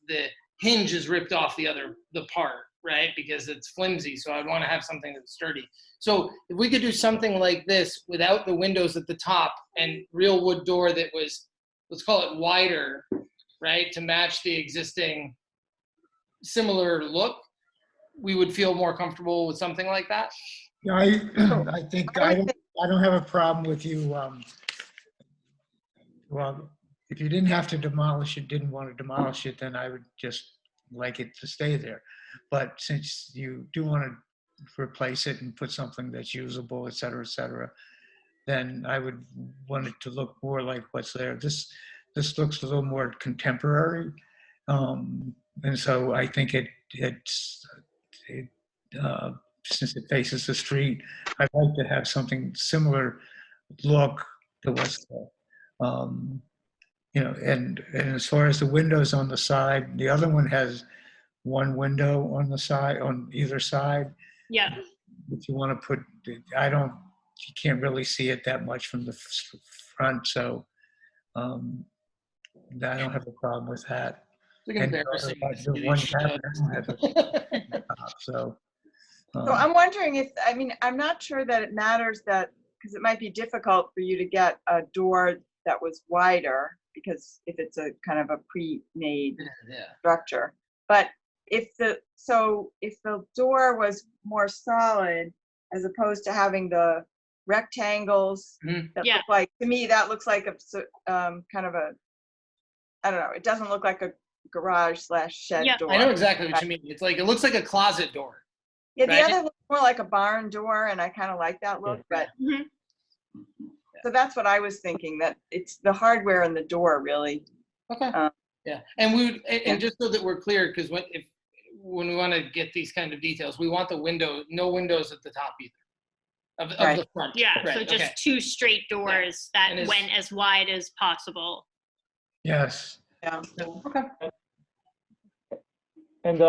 the hinge is ripped off the part, right? Because it's flimsy. So I'd want to have something that's sturdy. So if we could do something like this without the windows at the top and real wood door that was, let's call it wider, right, to match the existing similar look, we would feel more comfortable with something like that. yeah, I think I don't have a problem with you. Well, if you didn't have to demolish it, didn't want to demolish it, then I would just like it to stay there. But since you do want to replace it and put something that's usable, et cetera, then I would want it to look more like what's there. This looks a little more contemporary. And so I think since it faces the street, I'd like to have something similar look to what's there. You know, and as far as the windows on the side, the other one has one window on the side, on either side. Yeah. If you want to put, you can't really see it that much from the front, so I don't have a problem with that. It's like embarrassing. The one cabinet has a top, So I'm wondering if, I mean, I'm not sure that it matters that, because it might be difficult for you to get a door that was wider, because if it's a kind of a pre-made structure. But if the door was more solid, as opposed to having the rectangles that look like, to me, that looks like a kind of a, I don't know, it doesn't look like a garage / shed door. I know exactly what you mean. It's like, it looks like a closet door. Yeah, the other looks more like a barn door, and I kind of like that look, but so that's what I was thinking, that it's the hardware in the door, really. Okay. Yeah, and and just so that we're clear, because when we want to get these kind of details, we want no windows at the top either of the front. Yeah, so just two straight doors that went as wide as possible. Yes. Yeah. Okay. And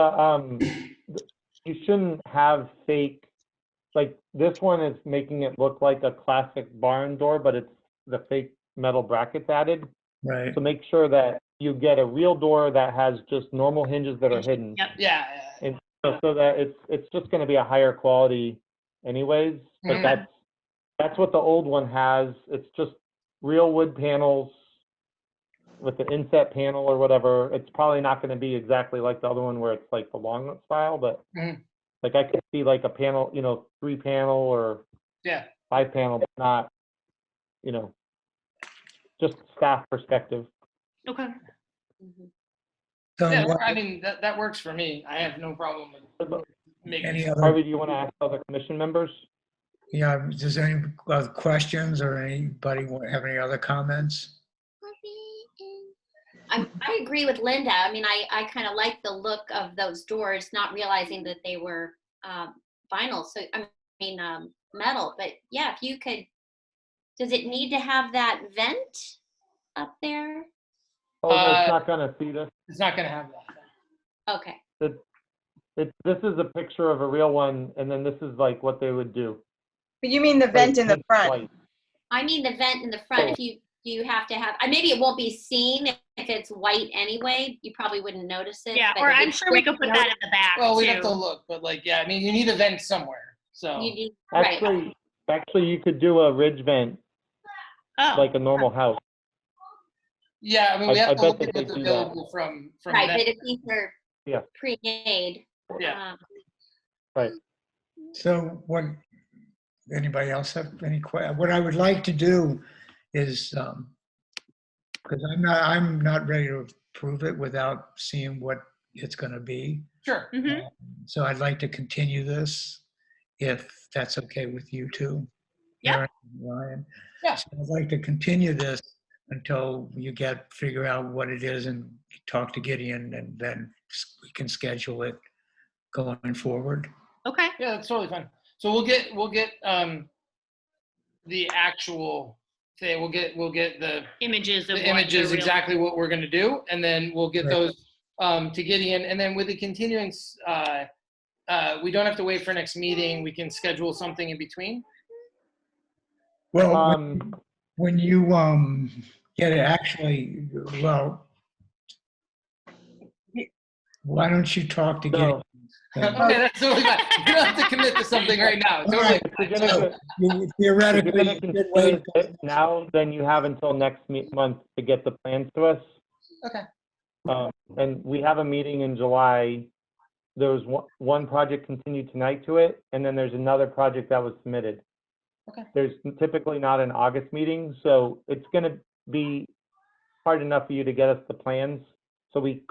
you shouldn't have fake, like this one is making it look like a classic barn door, but it's the fake metal brackets added. Right. So make sure that you get a real door that has just normal hinges that are hidden. Yep. Yeah. And so that it's just going to be a higher quality anyways, but that's what the old one has. It's just real wood panels with the inset panel or whatever, it's probably not going to be exactly like the other one where it's like the long style, but Mhm. like I could see like a panel, 3-panel or Yeah. 5-panel, but not, just staff perspective. Okay. So Yeah, what, I mean, that works for me. I have no problem with making. any other, Harvey, do you want to ask other commission members? yeah, does any other questions or anybody have any other comments? I agree with Linda. I mean, I kind of like the look of those doors, not realizing that they were vinyl. So, I mean, metal. But yeah, if you could, does it need to have that vent up there? Oh, no, it's not going to see this. It's not going to have that. Okay. This is a picture of a real one, and then this is like what they would do. But you mean the vent in the front? White. I mean the vent in the front. If you have to have, maybe it won't be seen if it's white anyway. You probably wouldn't notice it. Yeah, but or if I'm it's sure we still could put that in the back Well, we'd too. have to look, but yeah, I mean, you need a vent somewhere. So you need, right. Actually, you could do a ridge vent like a normal house. Yeah, I mean, we I have to bet look that at they what's do available from Right, them. but if these are Yeah. pre-made. Yeah. Right. So what, anybody else have any what I would like to do is, because I'm not ready to approve it without seeing what it's going to be. Sure. So I'd like to continue this, if that's okay with you two. Yeah. Aaron and Ryan. Yeah. So I'd like to continue this until you figure out what it is and talk to Gideon, and then we can schedule it going forward. Okay. Yeah, that's totally fine. So we'll get the actual thing. We'll get the Images of the images exactly what we're going to do, and then we'll get Right. those to Gideon. And then with the continuance, we don't have to wait for next meeting. We can schedule something in between. Well, when you get it, actually, well, why don't you talk to Gideon? Okay, that's totally fine. You don't have to commit to something right now. All Totally. right. fine. So, theoretically, If you you're could gonna wait. consider it now, then you have until next month to get the plans to us. Okay. And we have a meeting in July. There was one project continued tonight to it, and then there's another project that was submitted. Okay. There's typically not an August meeting, so it's going to be hard enough for you to get us the plans. So we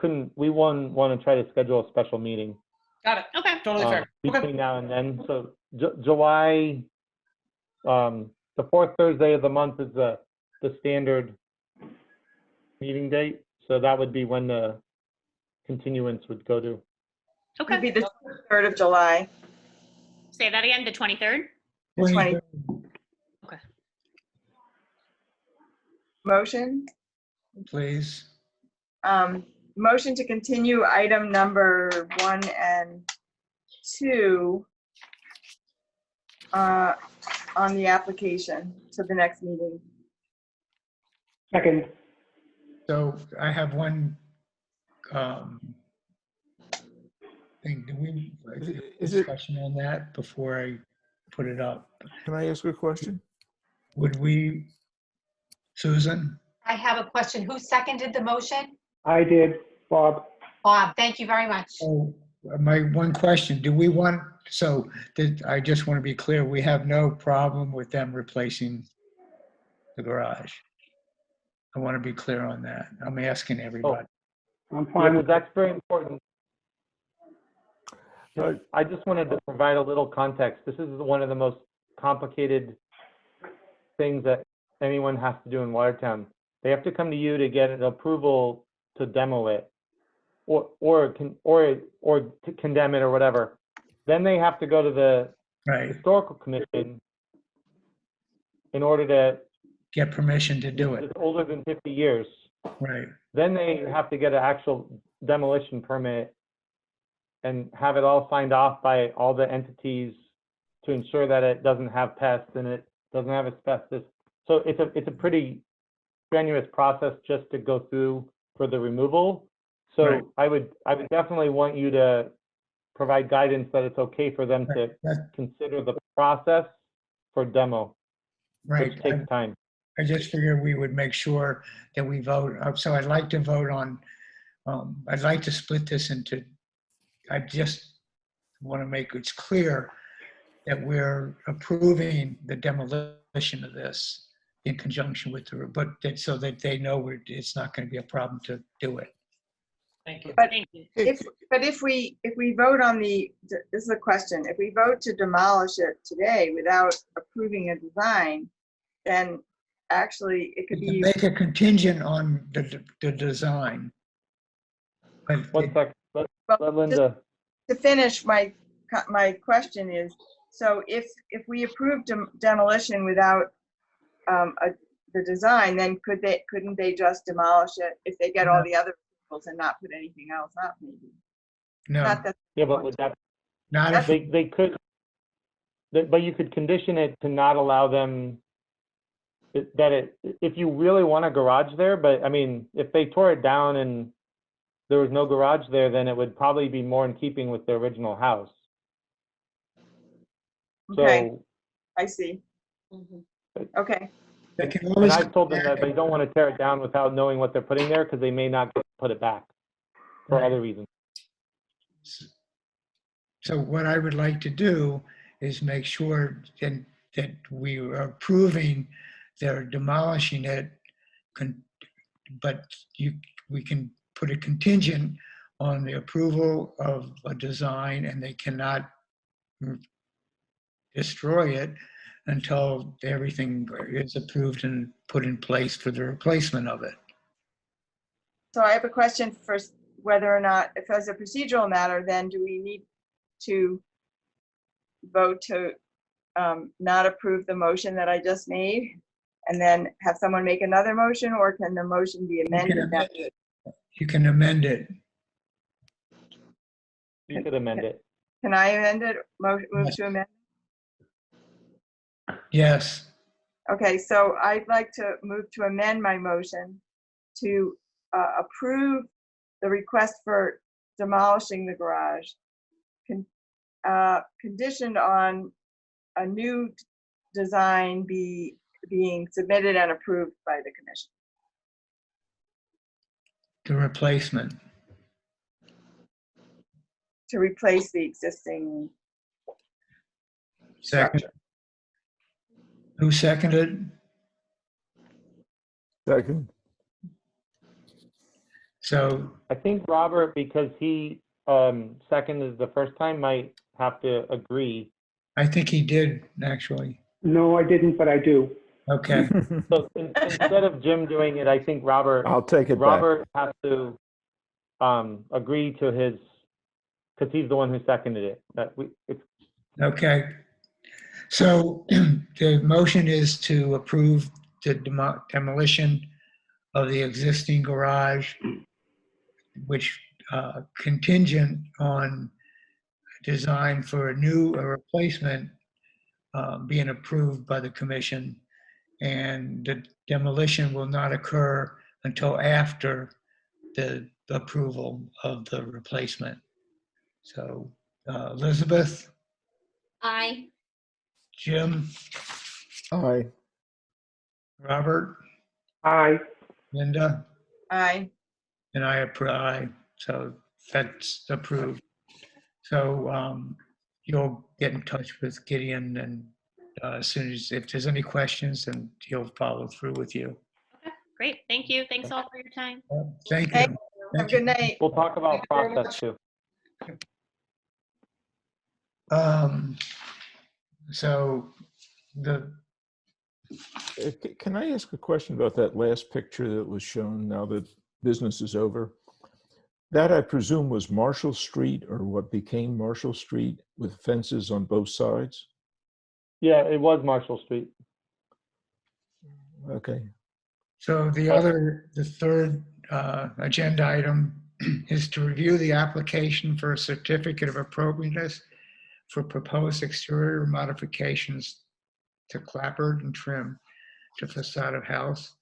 won't want to try to schedule a special meeting. Got it. Okay. Totally fair. Between now and then. So July, the fourth Thursday of the month is the standard meeting date. So that would be when the continuance would go to. It'd be Okay. the 3rd of July. Say that again, the 23rd? The 20 Okay. Motion? Please. Motion to continue item number 1 and 2 on the application to the next meeting. Second, So I have one thing. Do we Is it- discussion on that before I put it up? Can I ask a question? Would we, Susan? I have a question. Who seconded the motion? I did, Bob. Bob, thank you very much. Oh, my one question, do we want, I just want to be clear, we have no problem with them replacing the garage. I want to be clear on that. I'm asking everybody. I'm Yeah, fine but with that's very important. I just wanted to provide a little context. This is one of the most complicated things that anyone has to do in Watertown. They have to come to you to get an approval to demo it, or to condemn it or whatever. Then they have to go to the Right, historical commission in order to. get permission to do it. It's older than 50 years. Right, Then they have to get an actual demolition permit and have it all signed off by all the entities to ensure that it doesn't have pests and it doesn't have asbestos. So it's a pretty strenuous process just to go through for the removal. So Right. I would definitely want you to provide guidance that it's okay for them to That- consider the process for demo, right. which takes time. I just figured we would make sure that we vote. So I'd like to vote on, I'd like to split this into, I just want to make it clear that we're approving the demolition of this in conjunction with the, but that, so that they know it's not going to be a problem to do it. Thank you. But Thank you. if we vote on this is a question, if we vote to demolish it today without approving a design, then actually it could You can be, make a contingent on the design. But One sec, let well, Linda, to finish, my question is, so if we approve demolition without the design, then couldn't they just demolish it if they get all the other approvals and not put anything else up, maybe? no, Not that, yeah, but would that, not if, they could, but you could condition it to not allow them, if you really want a garage there, but I mean, if they tore it down and there was no garage there, then it would probably be more in keeping with the original house. okay, So, I see. Mhm. Okay, they can and always I've come told them back that they don't want to tear it down without knowing what they're putting there, because they may not get to put it back for Right. other reasons. So what I would like to do is make sure that we are approving their demolishing it, but we can put a contingent on the approval of a design, and they cannot destroy it until everything is approved and put in place for the replacement of it. so I have a question for whether or not, if as a procedural matter, then do we need to vote to not approve the motion that I just made, and then have someone make another motion, or can the motion be You can amended? amend it. You can amend it. You could amend it. Can I amend it? Move Yes. to amend? Yes, Okay, so I'd like to move to amend my motion to approve the request for demolishing the garage, conditioned on a new design being submitted and approved by the commission. the replacement. To replace the existing Second. structure. Who seconded? Second. So, I think Robert, because he seconded the first time, might have to agree. I think he did, actually. No, I didn't, but I do. Okay, So instead of Jim doing it, I think Robert I'll take it back. Robert has to agree to his, because he's the one who seconded it. okay. So the motion is to approve the demolition of the existing garage, which contingent on design for a replacement being approved by the commission, and the demolition will not occur until after the approval of the replacement. So Elizabeth, Aye. Jim, Aye. Robert, Aye. Linda, Aye. and I approve. So that's approved. So you'll get in touch with Gideon, and as soon as, if there's any questions, then he'll follow through with you. Great, thank you. Thanks all for your time. Thank Thank you. Have a good night. We'll talk about Thank you very process much. too. So Can I ask a question about that last picture that was shown now that business is over? That, I presume, was Marshall Street, or what became Marshall Street, with fences on both sides? Yeah, it was Marshall Street. Okay. So the third agenda item is to review the application for a certificate of appropriateness for proposed exterior modifications to clapboard and trim to facade of house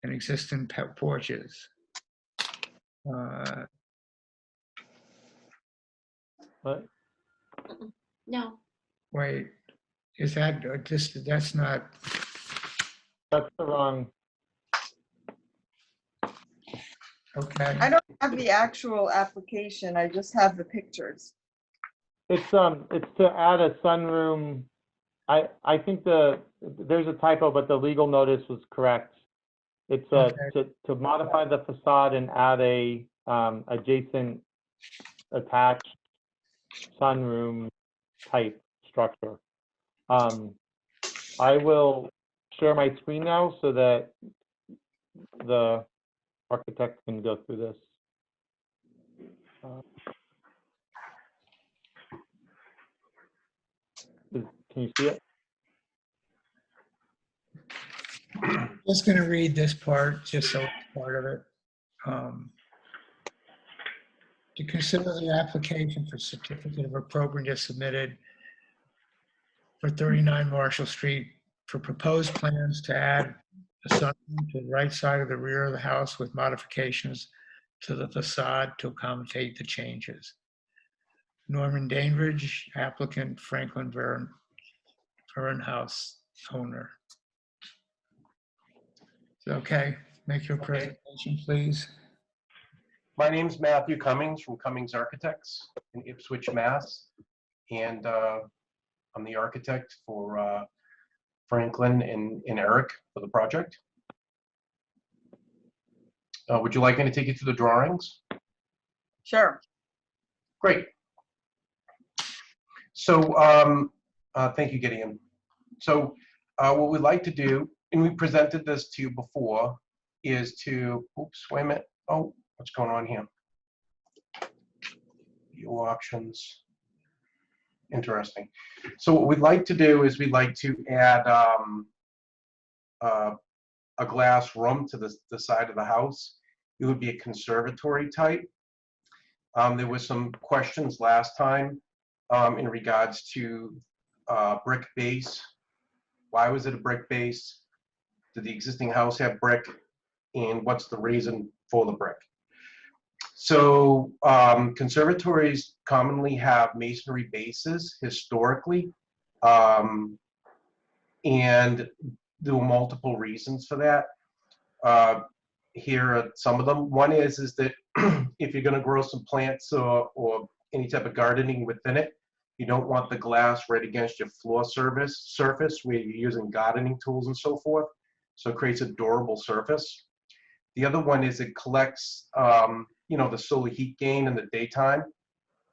and existing porches. What? No. Wait, is that just, that's not, That's the wrong, Okay. I don't have the actual application, I just have the pictures. it's to add a sunroom. I think there's a typo, but the legal notice was correct. It's to modify the facade and add a adjacent attached sunroom type structure. I will share my screen now so that the architect can go through this. Can you see it? Just going to read this part, just so it's part of it. To consider the application for certificate of appropriateness submitted for 39 Marshall Street for proposed plans to add a sunroom to the right side of the rear of the house with modifications to the facade to accommodate the changes. Norman Danbridge, applicant, Franklin Vern House owner. Okay, make your presentation, please. My name's Matthew Cummings from Cummings Architects in Ipswich, Mass. And I'm the architect for Franklin and Eric for the project. Would you like me to take you through the drawings? Sure. Great. So thank you, Gideon. So what we'd like to do, and we presented this to you before, is to, oops, wait a minute. Oh, what's going on here? View options. Interesting. So what we'd like to do is we'd like to add a glass room to the side of the house. It would be a conservatory type. There was some questions last time in regards to brick base. Why was it a brick base? Did the existing house have brick? And what's the reason for the brick? So conservatories commonly have masonry bases historically, and there were multiple reasons for that. Here are some of them. One is that if you're going to grow some plants or any type of gardening within it, you don't want the glass right against your floor surface where you're using gardening tools and so forth. So it creates a durable surface. The other one is it collects the solar heat gain in the daytime,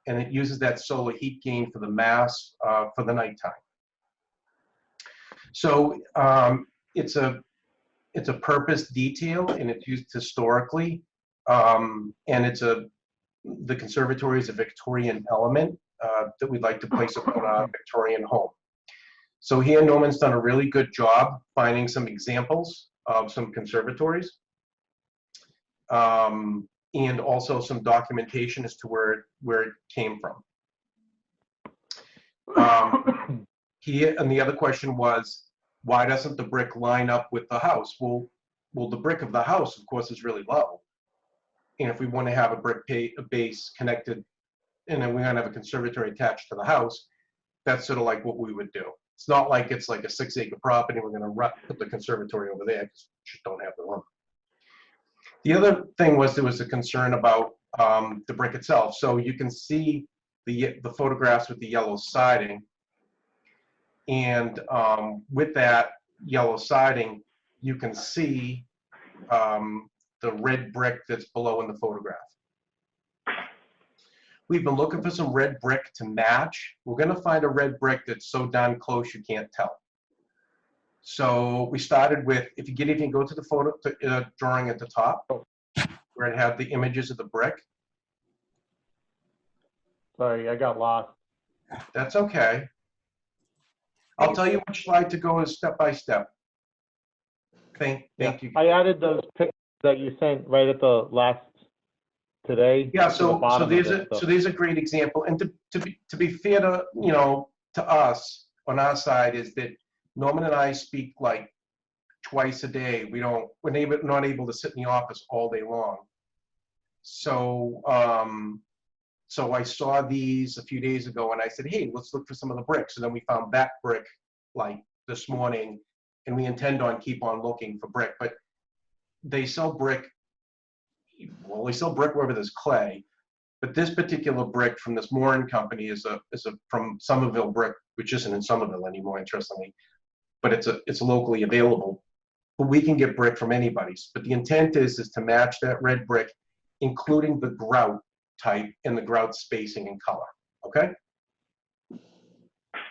and it uses that solar heat gain for the mass for the nighttime. So it's a purpose detail, and it's used historically, and the conservatory is a Victorian element that we'd like to place upon a Victorian home. So here Norman's done a really good job finding some examples of some conservatories. And also some documentation as to where it came from. And the other question was, why doesn't the brick line up with the house? Well, the brick of the house, of course, is really low. And if we want to have a brick base connected, and then we're going to have a conservatory attached to the house, that's sort of like what we would do. It's not like it's like a 6-acre property, we're going to put the conservatory over there because we just don't have the room. The other thing was there was a concern about the brick itself. So you can see the photographs with the yellow siding. And with that yellow siding, you can see the red brick that's below in the photograph. We've been looking for some red brick to match. We're going to find a red brick that's so darn close you can't tell. So we started with, if you can go to the photo drawing at the top, where it had the images of the brick. Sorry, I got lost. That's okay. I'll tell you which slide to go is step by step. Thank you. I added those pictures that you sent right at the last today. Yeah, so there's a great example. And to be fair to us on our side is that Norman and I speak like twice a day. We're not able to sit in the office all day long. So so I saw these a few days ago and I said, hey, let's look for some of the bricks. And then we found that brick like this morning and we intend on keep on looking for brick, but they sell brick, well, they sell brick wherever there's clay, but this particular brick from this Morin company is from Somerville Brick, which isn't in Somerville anymore, interestingly, but it's locally available. But we can get brick from anybody's. But the intent is to match that red brick, including the grout type and the grout spacing and color. Okay?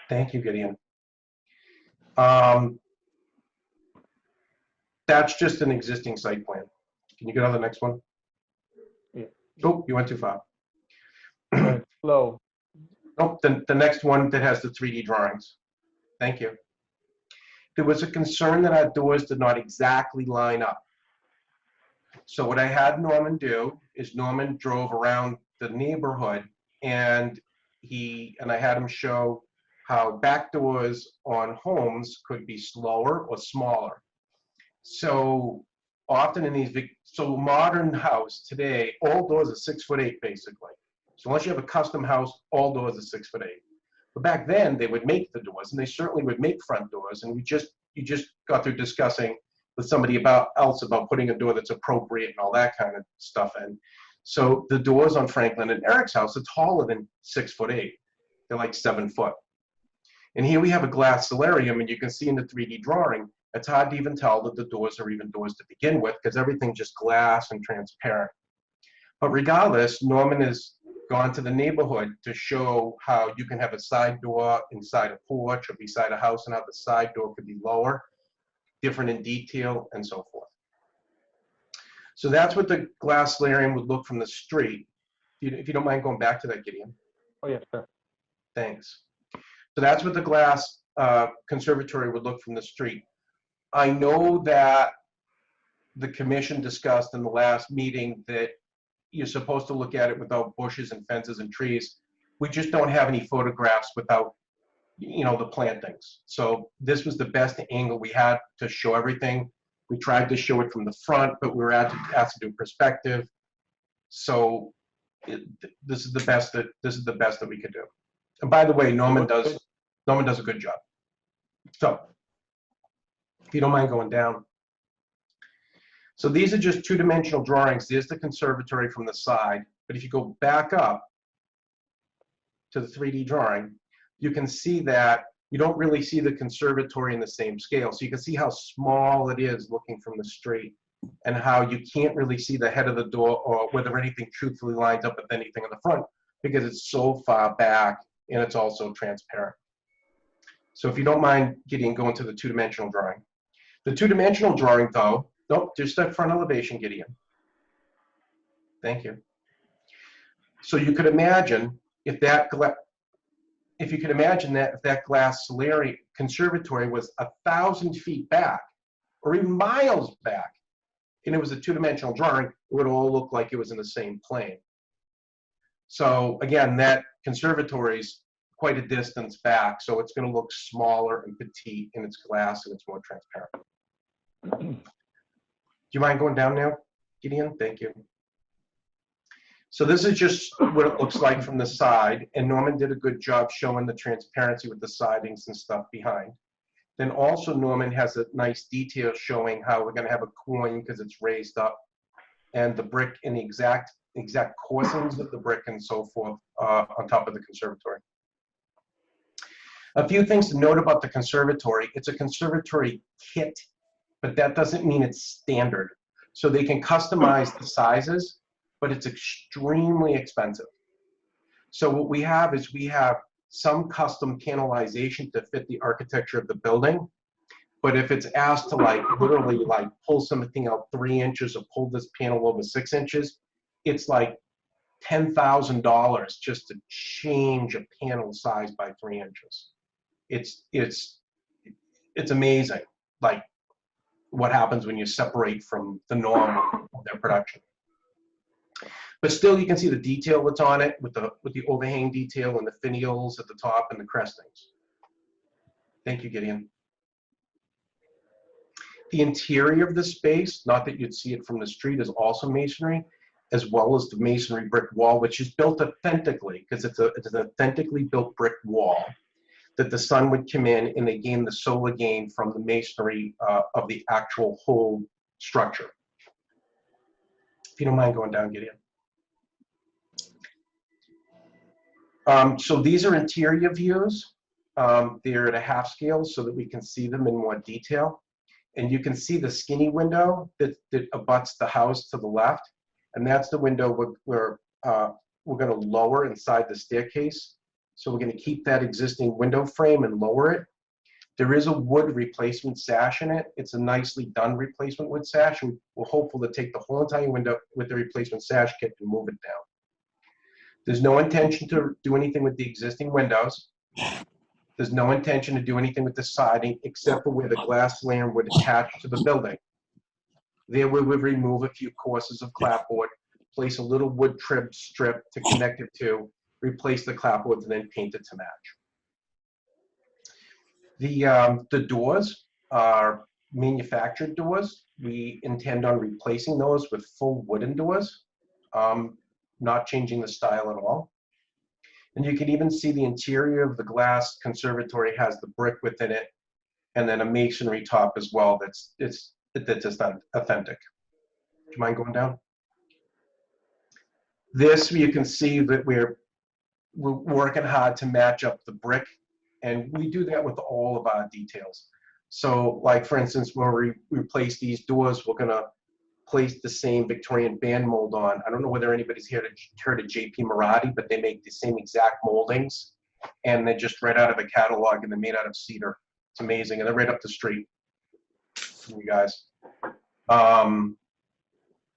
Thank you, Gideon. That's just an existing site plan. Can you get on the next one? Yeah. Oh, you went too far. Slow. Oh, the next one that has the 3D drawings. Thank you. There was a concern that our doors did not exactly line up. So what I had Norman do is Norman drove around the neighborhood and I had him show how back doors on homes could be slower or smaller. So often in these big, so modern house today, all doors are 6'8" basically. So unless you have a custom house, all doors are 6'8". But back then they would make the doors, and they certainly would make front doors. And you just got through discussing with somebody else about putting a door that's appropriate and all that kind of stuff in. So the doors on Franklin and Eric's house are taller than 6'8". They're like 7 foot. And here we have a glass solarium, and you can see in the 3D drawing, it's hard to even tell that the doors are even doors to begin with because everything's just glass and transparent. But regardless, Norman has gone to the neighborhood to show how you can have a side door inside a porch or beside a house and how the side door could be lower, different in detail, and so forth. So that's what the glass solarium would look from the street. If you don't mind going back to that, Gideon. Oh, yes, sir. Thanks. So that's what the glass conservatory would look from the street. I know that the commission discussed in the last meeting that you're supposed to look at it without bushes and fences and trees. We just don't have any photographs without, the plantings. So this was the best angle we had to show everything. We tried to show it from the front, but we were asked to do perspective. So this is the best that we could do. And by the way, Norman does a good job. So if you don't mind going down. So these are just two-dimensional drawings. There's the conservatory from the side. But if you go back up to the 3D drawing, you can see that you don't really see the conservatory in the same scale. So you can see how small it is looking from the street and how you can't really see the head of the door or whether anything truthfully lines up with anything in the front because it's so far back and it's also transparent. So if you don't mind, Gideon, going to the two-dimensional drawing. The two-dimensional drawing, though, nope, just that front elevation, Gideon. Thank you. So you could imagine if that glass solarium conservatory was 1,000 feet back, or even miles back, and it was a two-dimensional drawing, it would all look like it was in the same plane. So again, that conservatory is quite a distance back, so it's going to look smaller and petite in its glass, and it's more transparent. Do you mind going down now, Gideon? Thank you. So this is just what it looks like from the side, and Norman did a good job showing the transparency with the sidings and stuff behind. Then also Norman has a nice detail showing how we're going to have a coin because it's raised up, and the brick and the exact coursings of the brick and so forth on top of the conservatory. A few things to note about the conservatory. It's a conservatory kit, but that doesn't mean it's standard. So they can customize the sizes, but it's extremely expensive. So what we have is we have some custom panelization to fit the architecture of the building. But if it's asked to literally pull something out 3 inches or pull this panel over 6 inches, it's like $10,000 just to change a panel size by 3 inches. It's amazing, what happens when you separate from the norm of their production. But still, you can see the detail that's on it with the overhang detail and the finials at the top and the crestings. Thank you, Gideon. The interior of the space, not that you'd see it from the street, is also masonry, as well as the masonry brick wall, which is built authentically, because it's an authentically built brick wall. that the sun would come in and they gain the solar gain from the masonry of the actual whole structure. If you don't mind going down, Gideon. So these are interior views. They're at a half scale so that we can see them in more detail. And you can see the skinny window that abuts the house to the left. And that's the window we're going to lower inside the staircase. So we're going to keep that existing window frame and lower it. There is a wood replacement sash in it. It's a nicely done replacement wood sash. And we're hopeful to take the whole entire window with the replacement sash kit and move it down. There's no intention to do anything with the existing windows. There's no intention to do anything with the siding except for where the glass slam would attach to the building. There we would remove a few courses of clapboard, place a little wood trim strip to connect it to, replace the clapboards, and then paint it to match. The doors are manufactured doors. We intend on replacing those with full wooden doors, not changing the style at all. And you can even see the interior of the glass conservatory has the brick within it, and then a masonry top as well. That's just authentic. Do you mind going down? This, you can see that we're working hard to match up the brick, and we do that with all of our details. So, like for instance, when we replace these doors, we're gonna place the same Victorian band mold on. I don't know whether anybody's heard of JP Marathi, but they make the same exact moldings, and they're just right out of a catalog, and they're made out of cedar. It's amazing, and they're right up the street from you guys.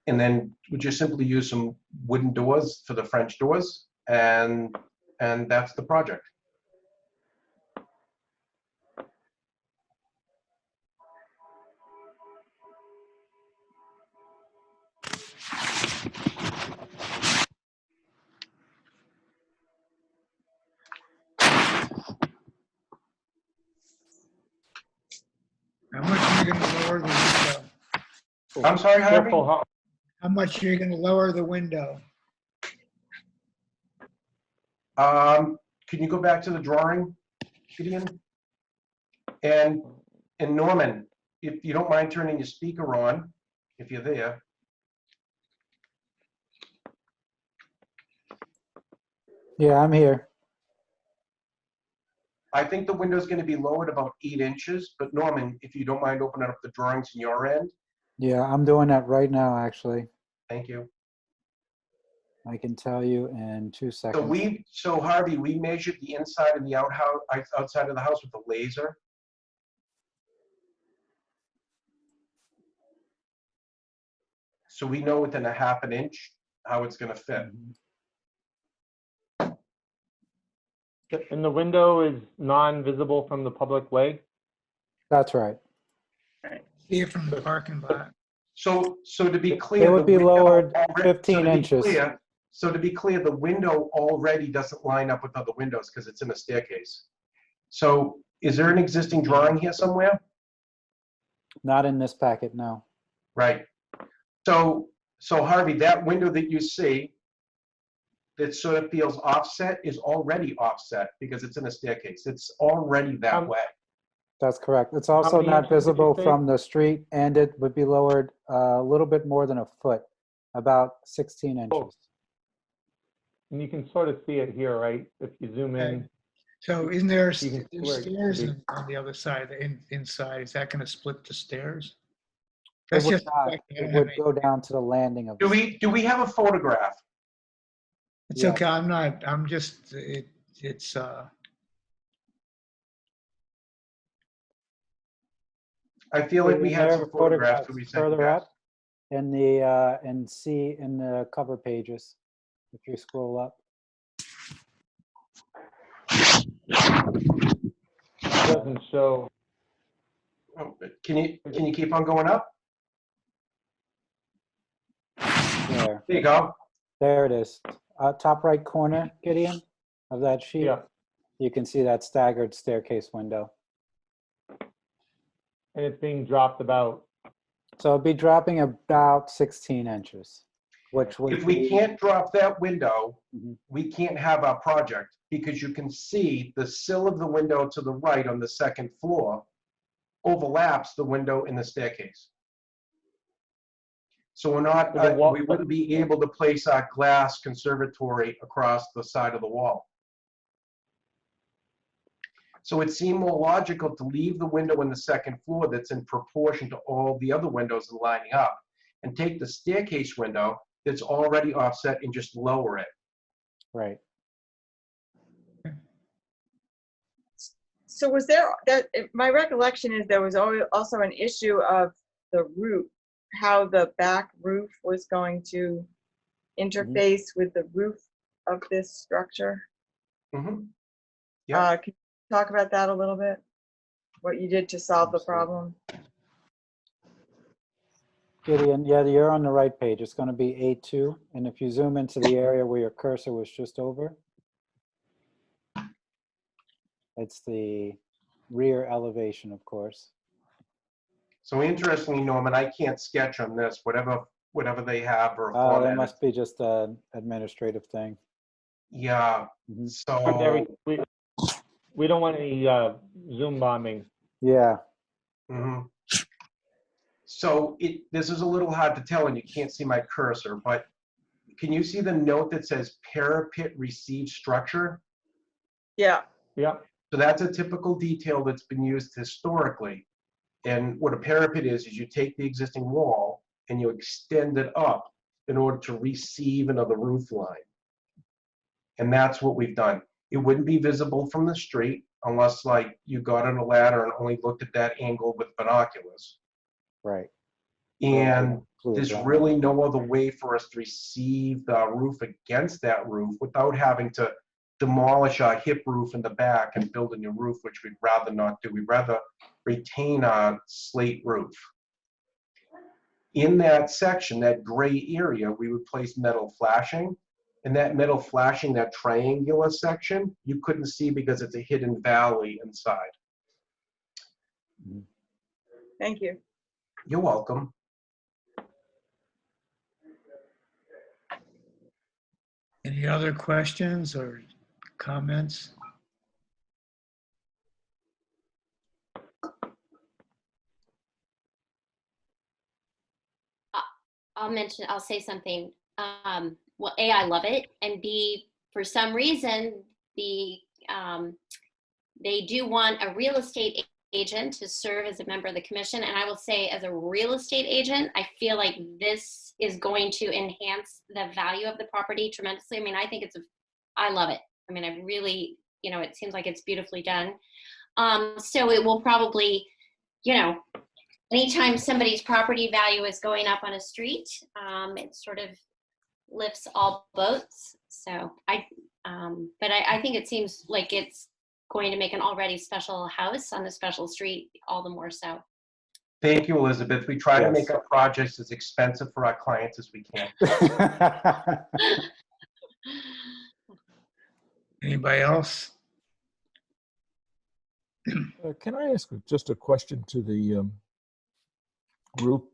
And then we just simply use some wooden doors for the French doors, and that's the project. How much are you going to lower the window? I'm sorry, Harvey? Careful, How much are you going to lower the window? Can you go back to the drawing, Gideon? And Norman, if you don't mind turning your speaker on, if you're there. Yeah, I'm here. I think the window's going to be lowered about 8 inches, but Norman, if you don't mind opening up the drawings on your end. Yeah, I'm doing that right now, actually. Thank you. I can tell you in 2 seconds. So Harvey, we measured the inside and the outside of the house with a laser. So we know within a half an inch how it's going to fit. And the window is non-visible from the public way? That's right. See it from the parking lot. So to be clear, It would be lowered 15 so inches. So to be clear, the window already doesn't line up with other windows because it's in a staircase. So is there an existing drawing here somewhere? Not in this packet, no. Right. So Harvey, that window that you see that sort of feels offset is already offset because it's in a staircase. It's already that way. That's correct. It's also many not inches did you visible say? from the street, and it would be lowered a little bit more than a foot, about 16 inches. Oh. And you can sort of see it here, right? If you zoom in. So isn't there You can see there's where it stairs could be. on the other side, inside? Is that going to split the stairs? It That's would just, not. I It don't would have go down to the landing of Do the we have a photograph? It's Yeah. okay. I'm just, it's, I feel like we had There are some photographs that we sent you further guys. up in the and see in the cover pages if you scroll up. It doesn't show. Oh, can you keep on going up? There. There you go. There it is. Top right corner, Gideon, of that sheet. Yeah. You can see that staggered staircase window. And it's being dropped about. So it'll be dropping about 16 inches. Which would If we be- can't drop that window, Mhm. we can't have our project, because you can see the sill of the window to the right on the second floor overlaps the window in the staircase. So we're not, So the wall- we wouldn't be able to place our glass conservatory across the side of the wall. So it seemed more logical to leave the window in the second floor that's in proportion to all the other windows and lining up, and take the staircase window that's already offset and just lower it. Right. So was there, my recollection is there was also an issue of the roof, how the back roof was going to interface with the roof of this structure. Mhm. Can you talk about that a little bit? What you did to solve the problem? Gideon, yeah, you're on the right page. It's going to be A2. And if you zoom into the area where your cursor was just over, it's the rear elevation, of course. So interestingly, Norman, I can't sketch on this, whatever they have or That format. must be just an administrative thing. Yeah, Gary, so. we don't want any Zoom bombing. Yeah. Mhm. So this is a little hard to tell, and you can't see my cursor, but can you see the note that says parapet received structure? Yeah. Yeah. So that's a typical detail that's been used historically. And what a parapet is you take the existing wall and you extend it up in order to receive another roof line. And that's what we've done. It wouldn't be visible from the street unless like you got on a ladder and only looked at that angle with binoculars. Right. And there's Fluid really no other way for us to receive the roof against that roof without having to demolish our hip roof in the back and build a new roof, which we'd rather not do. We'd rather retain our slate roof. In that section, that gray area, we would place metal flashing. And that metal flashing, that triangular section, you couldn't see because it's a hidden valley inside. Thank you. You're welcome. Any other questions or comments? I'll say something. Well, A, I love it. And B, for some reason, they do want a real estate agent to serve as a member of the commission. And I will say, as a real estate agent, I feel like this is going to enhance the value of the property tremendously. I mean, I think I love it. I mean, I really, it seems like it's beautifully done. So it will probably, anytime somebody's property value is going up on a street, it sort of lifts all boats. So but I think it seems like it's going to make an already special house on a special street all the more so. Thank you, Elizabeth. We try to make our projects as expensive for our clients as we can. Anybody else? Can I ask just a question to the group?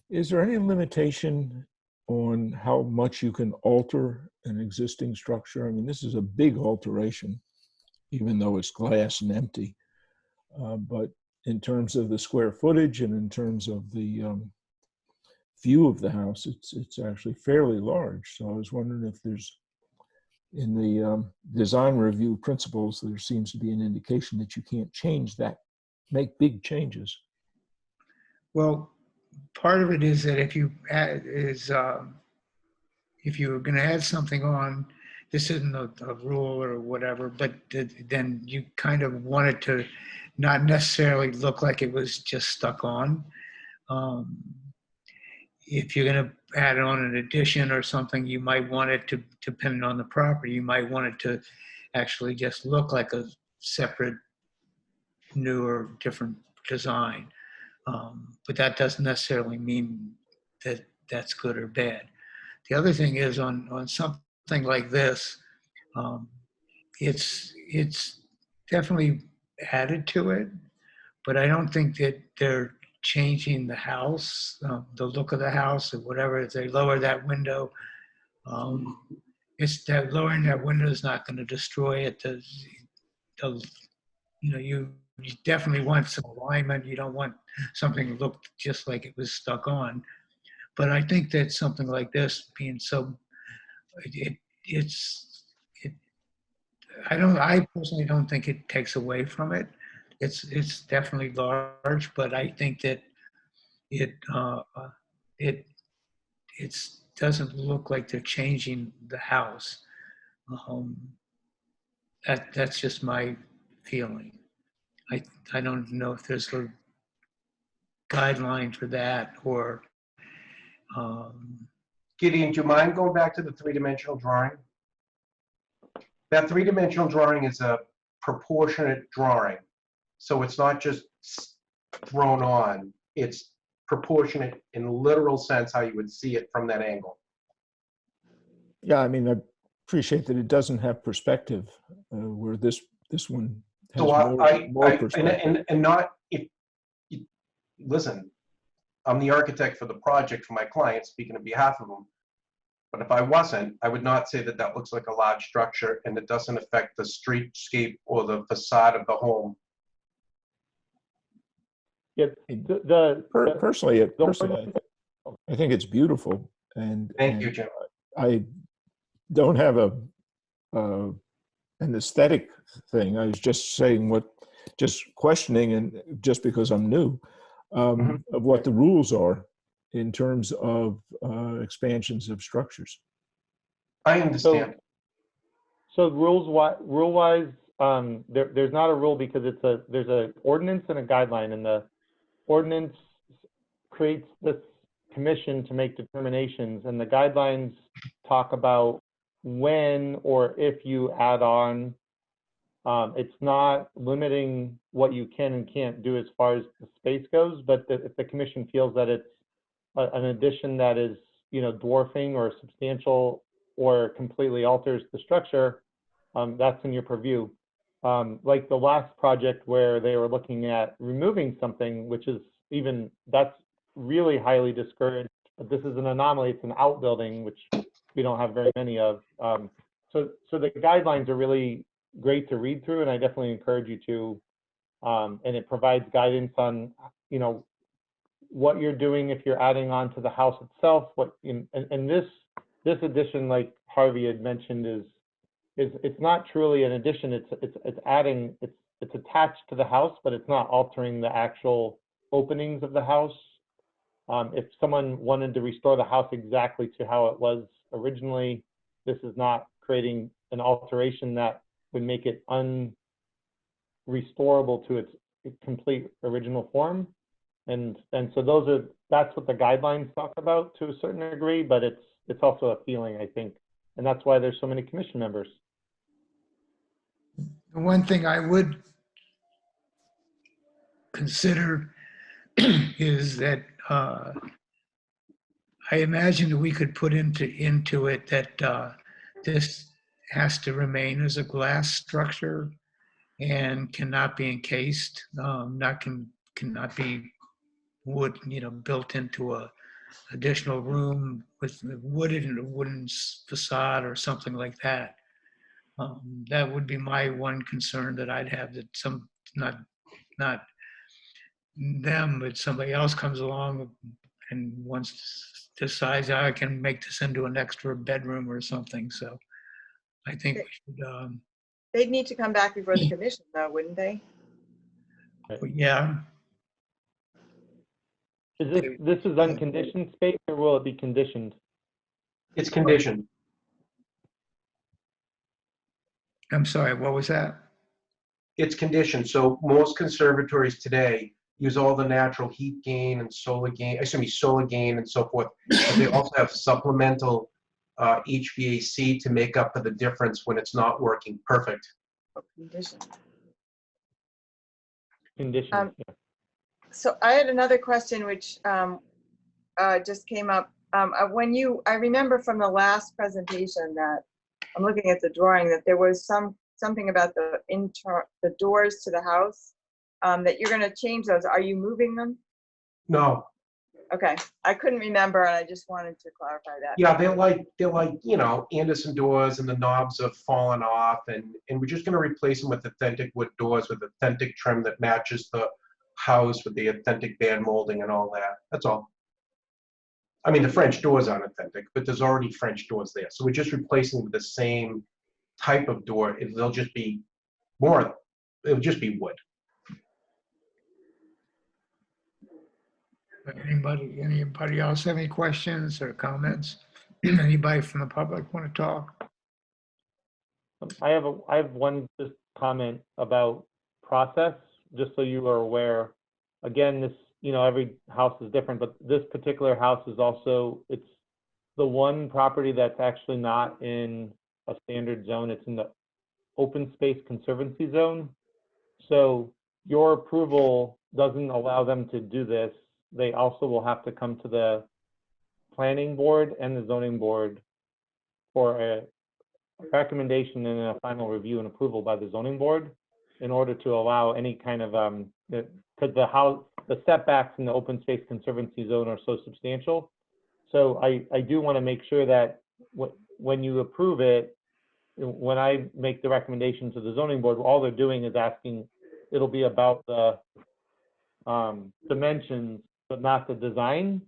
Is there any limitation on how much you can alter an existing structure? I mean, this is a big alteration, even though it's glass and empty. But in terms of the square footage and in terms of the view of the house, it's actually fairly large. So I was wondering if there's, in the design review principles, there seems to be an indication that you can't change that, make big changes. Well, part of it is that if you're going to add something on, this isn't a rule or whatever, but then you kind of want it to not necessarily look like it was just stuck on. If you're going to add on an addition or something, you might want it to, depending on the property, you might want it to actually just look like a separate, new or different design. But that doesn't necessarily mean that that's good or bad. The other thing is on something like this, it's definitely added to it, but I don't think that they're changing the house, the look of the house, or whatever. If they lower that window, it's that lowering that window is not going to destroy it. You definitely want some alignment. You don't want something to look just like it was stuck on. But I think that something like this being so, it's I personally don't think it takes away from it. It's definitely large, but I think that it doesn't look like they're changing the house. Um, that's just my feeling. I don't know if there's a guideline for that or. Gideon, do you mind going back to the three-dimensional drawing? That three-dimensional drawing is a proportionate drawing. So it's not just thrown on, it's proportionate in literal sense how you would see it from that angle. Yeah, I mean, I appreciate that it doesn't have perspective, where this one has So more perspective. and not, if listen, I'm the architect for the project for my client, speaking on behalf of them. But if I wasn't, I would not say that that looks like a large structure and it doesn't affect the streetscape or the facade of the home. Yeah, Personally, I think it's beautiful, and Thank you, Jim. I don't have an aesthetic thing. I was just saying just questioning, and just because I'm new, of what the rules are in terms of expansions of structures. I understand. So rule-wise, there's not a rule because there's an ordinance and a guideline, and the ordinance creates this commission to make determinations, and the guidelines talk about when or if you add on. It's not limiting what you can and can't do as far as the space goes, but if the commission feels that it's an addition that is, dwarfing or substantial or completely alters the structure, that's in your purview. Like the last project where they were looking at removing something, which is that's really highly discouraged. But this is an anomaly. It's an outbuilding, which we don't have very many of. So the guidelines are really great to read through, and I definitely encourage you to. And it provides guidance on, what you're doing if you're adding on to the house itself. And this addition, like Harvey had mentioned, is it's not truly an addition. It's adding. It's attached to the house, but it's not altering the actual openings of the house. If someone wanted to restore the house exactly to how it was originally, this is not creating an alteration that would make it unrestorable to its complete original form. And so that's what the guidelines talk about to a certain degree, but it's also a feeling, I think. And that's why there's so many commission members. The one thing I would consider is that I imagine that we could put into it that this has to remain as a glass structure and cannot be encased, cannot be wood, built into a additional room with wooden facade or something like that. That would be my one concern that I'd have, that not them, but somebody else comes along and decides I can make this into an extra bedroom or something. So I think we should. They'd need to come back before the commission, though, wouldn't they? Yeah. This is unconditioned space, or will it be conditioned? It's conditioned. I'm sorry, what was that? It's conditioned. So most conservatories today use all the natural heat gain and solar gain and so forth. But they also have supplemental HVAC to make up for the difference when it's not working perfect. Conditioned. Conditioned. Yeah. So I had another question which just came up. I remember from the last presentation that I'm looking at the drawing that there was something about the doors to the house, that you're going to change those. Are you moving them? No, Okay, I couldn't remember, and I just wanted to clarify that. yeah, they're like, you know, Anderson doors and the knobs have fallen off and we're just gonna replace them with authentic wood doors with authentic trim that matches the house with the authentic band molding and all that. That's all. I mean, the French doors aren't authentic, but there's already French doors there. So we're just replacing with the same type of door. They'll just be more, it'll just be wood. Anybody else have any questions or comments? Anybody from the public want to talk? I have one just comment about process, just so you are aware. Again, this, you know, every house is different, but this particular house is also, it's the one property that's actually not in a standard zone. It's in the open space conservancy zone. So your approval doesn't allow them to do this. They also will have to come to the planning board and the zoning board for a recommendation and a final review and approval by the zoning board in order to allow any kind of, because the setbacks in the open space conservancy zone are so substantial. So I do want to make sure that when you approve it, when I make the recommendation to the zoning board, all they're doing is asking, it'll be about the dimensions, but not the design.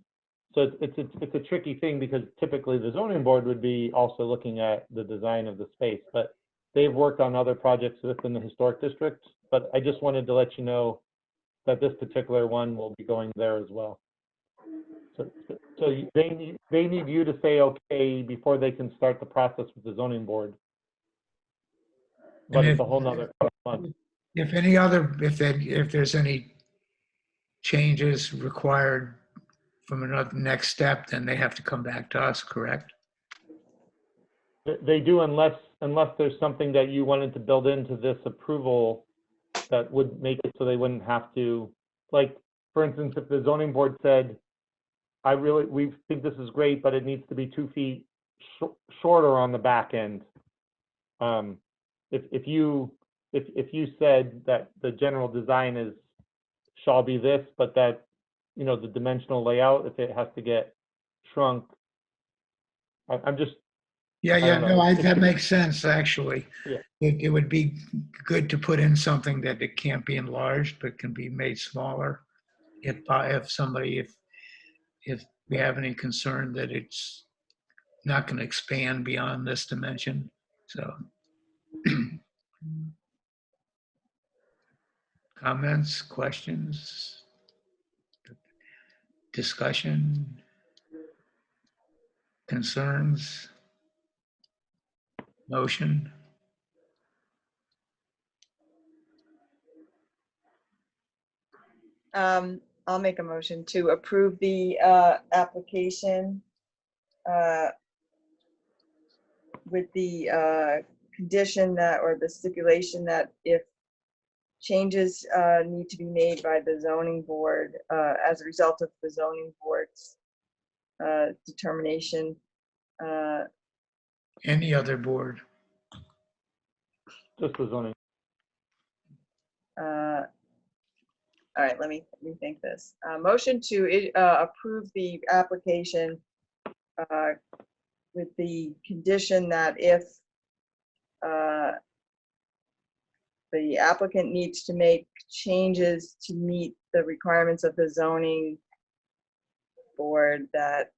So it's a tricky thing because typically the zoning board would be also looking at the design of the space, but they've worked on other projects within the historic district. But I just wanted to let you know that this particular one will be going there as well. So they need you to say okay before they can start the process with the zoning board. But it's a whole nother month. If there's any changes required from another next step, then they have to come back to us, correct? They do unless there's something that you wanted to build into this approval that would make it so they wouldn't have to, like, for instance, if the zoning board said, we think this is great, but it needs to be 2 feet shorter on the back end. If you said that the general design shall be this, but that, you know, the dimensional layout, if it has to get shrunk, I'm just. That makes sense, actually. Yeah. It would be good to put in something that it can't be enlarged, but can be made smaller. If we have any concern that it's not going to expand beyond this dimension. So comments, questions, discussion, concerns, motion? I'll make a motion to approve the application with the condition that, or the stipulation that if changes need to be made by the zoning board as a result of the zoning board's determination. Any other board? Just the zoning. All right, let me rethink this. Motion to approve the application with the condition that if the applicant needs to make changes to meet the requirements of the zoning board, that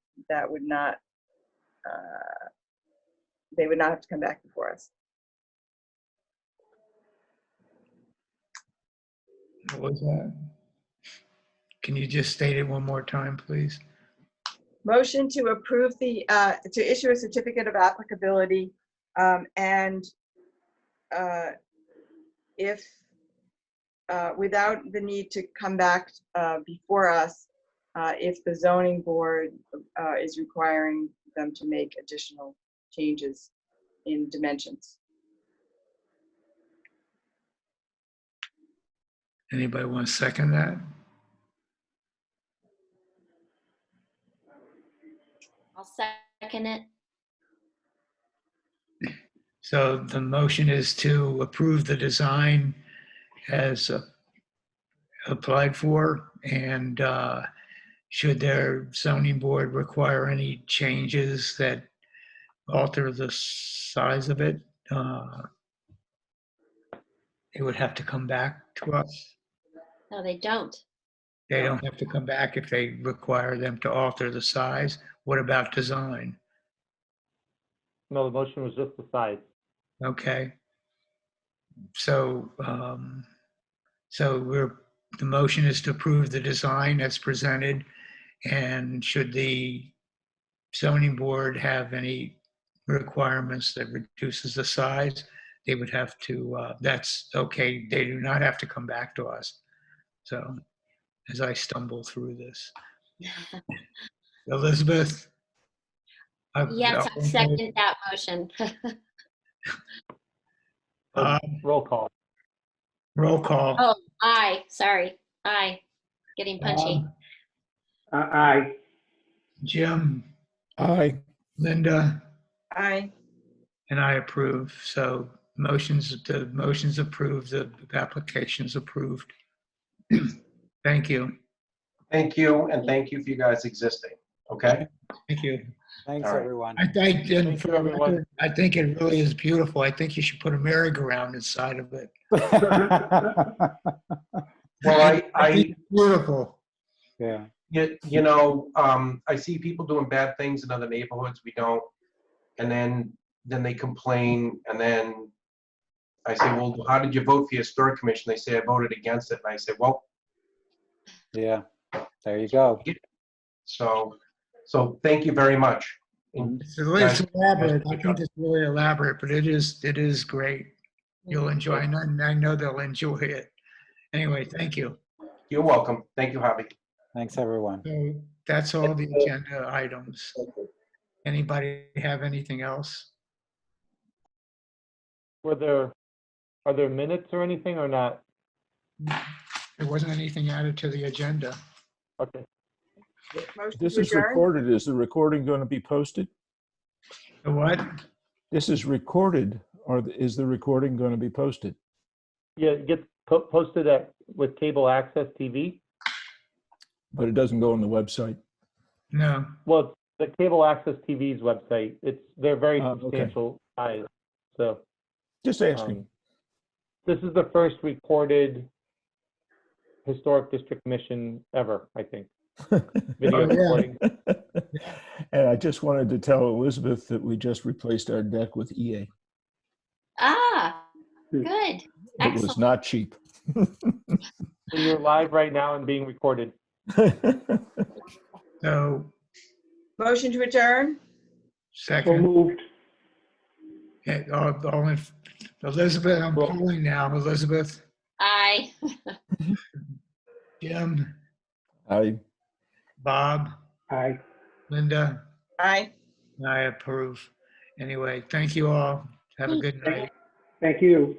would not, they would not have to come back before us. What was that? Can you just state it one more time, please? Motion to approve the, to issue a certificate of applicability, and if, without the need to come back before us, if the zoning board is requiring them to make additional changes in dimensions. Anybody want to second that? I'll second it. So the motion is to approve the design as applied for, and should their zoning board require any changes that alter the size of it, it would have to come back to us. No, they don't. They don't have to come back if they require them to alter the size. What about design? No, the motion was just the size. Okay. So, the motion is to approve the design as presented. And should the zoning board have any requirements that reduces the size, they would have to, that's okay. They do not have to come back to us. So as I stumble through this. Elizabeth? Yes, I second that motion. Roll call. Roll call. Oh, aye, sorry, aye. Getting punchy. Aye. Jim? Aye. Linda? Aye. And I approve. So the motion's approved, the application's approved. Thank you. Thank you, and thank you for you guys existing, okay? Thank you. Thanks, All right. everyone. I think, and for you, the everyone. record, I think it really is beautiful. I think you should put a merry-go-round inside of it. Well, think I it's beautiful. Yeah. you know, I see people doing bad things in other neighborhoods, we don't. And then they complain, and then I say, well, how did you vote for your historic commission? They say, I voted against it. And I say, well, Yeah. There you go. so thank you very much. It's elaborate. I think it's really elaborate, but it is great. You'll enjoy it, and I know they'll enjoy it. Anyway, thank you. You're welcome. Thank you, Javi. Thanks, everyone. So that's all the agenda items. Anybody have anything else? Are there minutes or anything or not? There wasn't anything added to the agenda. Okay. Motion This to is adjourn? recorded. Is the recording going to be posted? The what? This is recorded, or is the recording going to be posted? Yeah, it gets posted with cable access TV. But it doesn't go on the website. No. Well, the cable access TV's website. They're very Okay. substantial size. So Just asking. this is the first recorded historic district commission ever, I think. Video Oh, yeah. recording. And I just wanted to tell Elizabeth that we just replaced our deck with EA. Ah, good, It was excellent. not cheap. So you're live right now and being recorded. So Motion to adjourn? So second. moved. Okay, all in, Elizabeth, I'm polling now. Elizabeth, Aye. Jim, I Bob, Aye. Linda, Aye. and I approve. Anyway, thank you all. Have a good night. Thank you.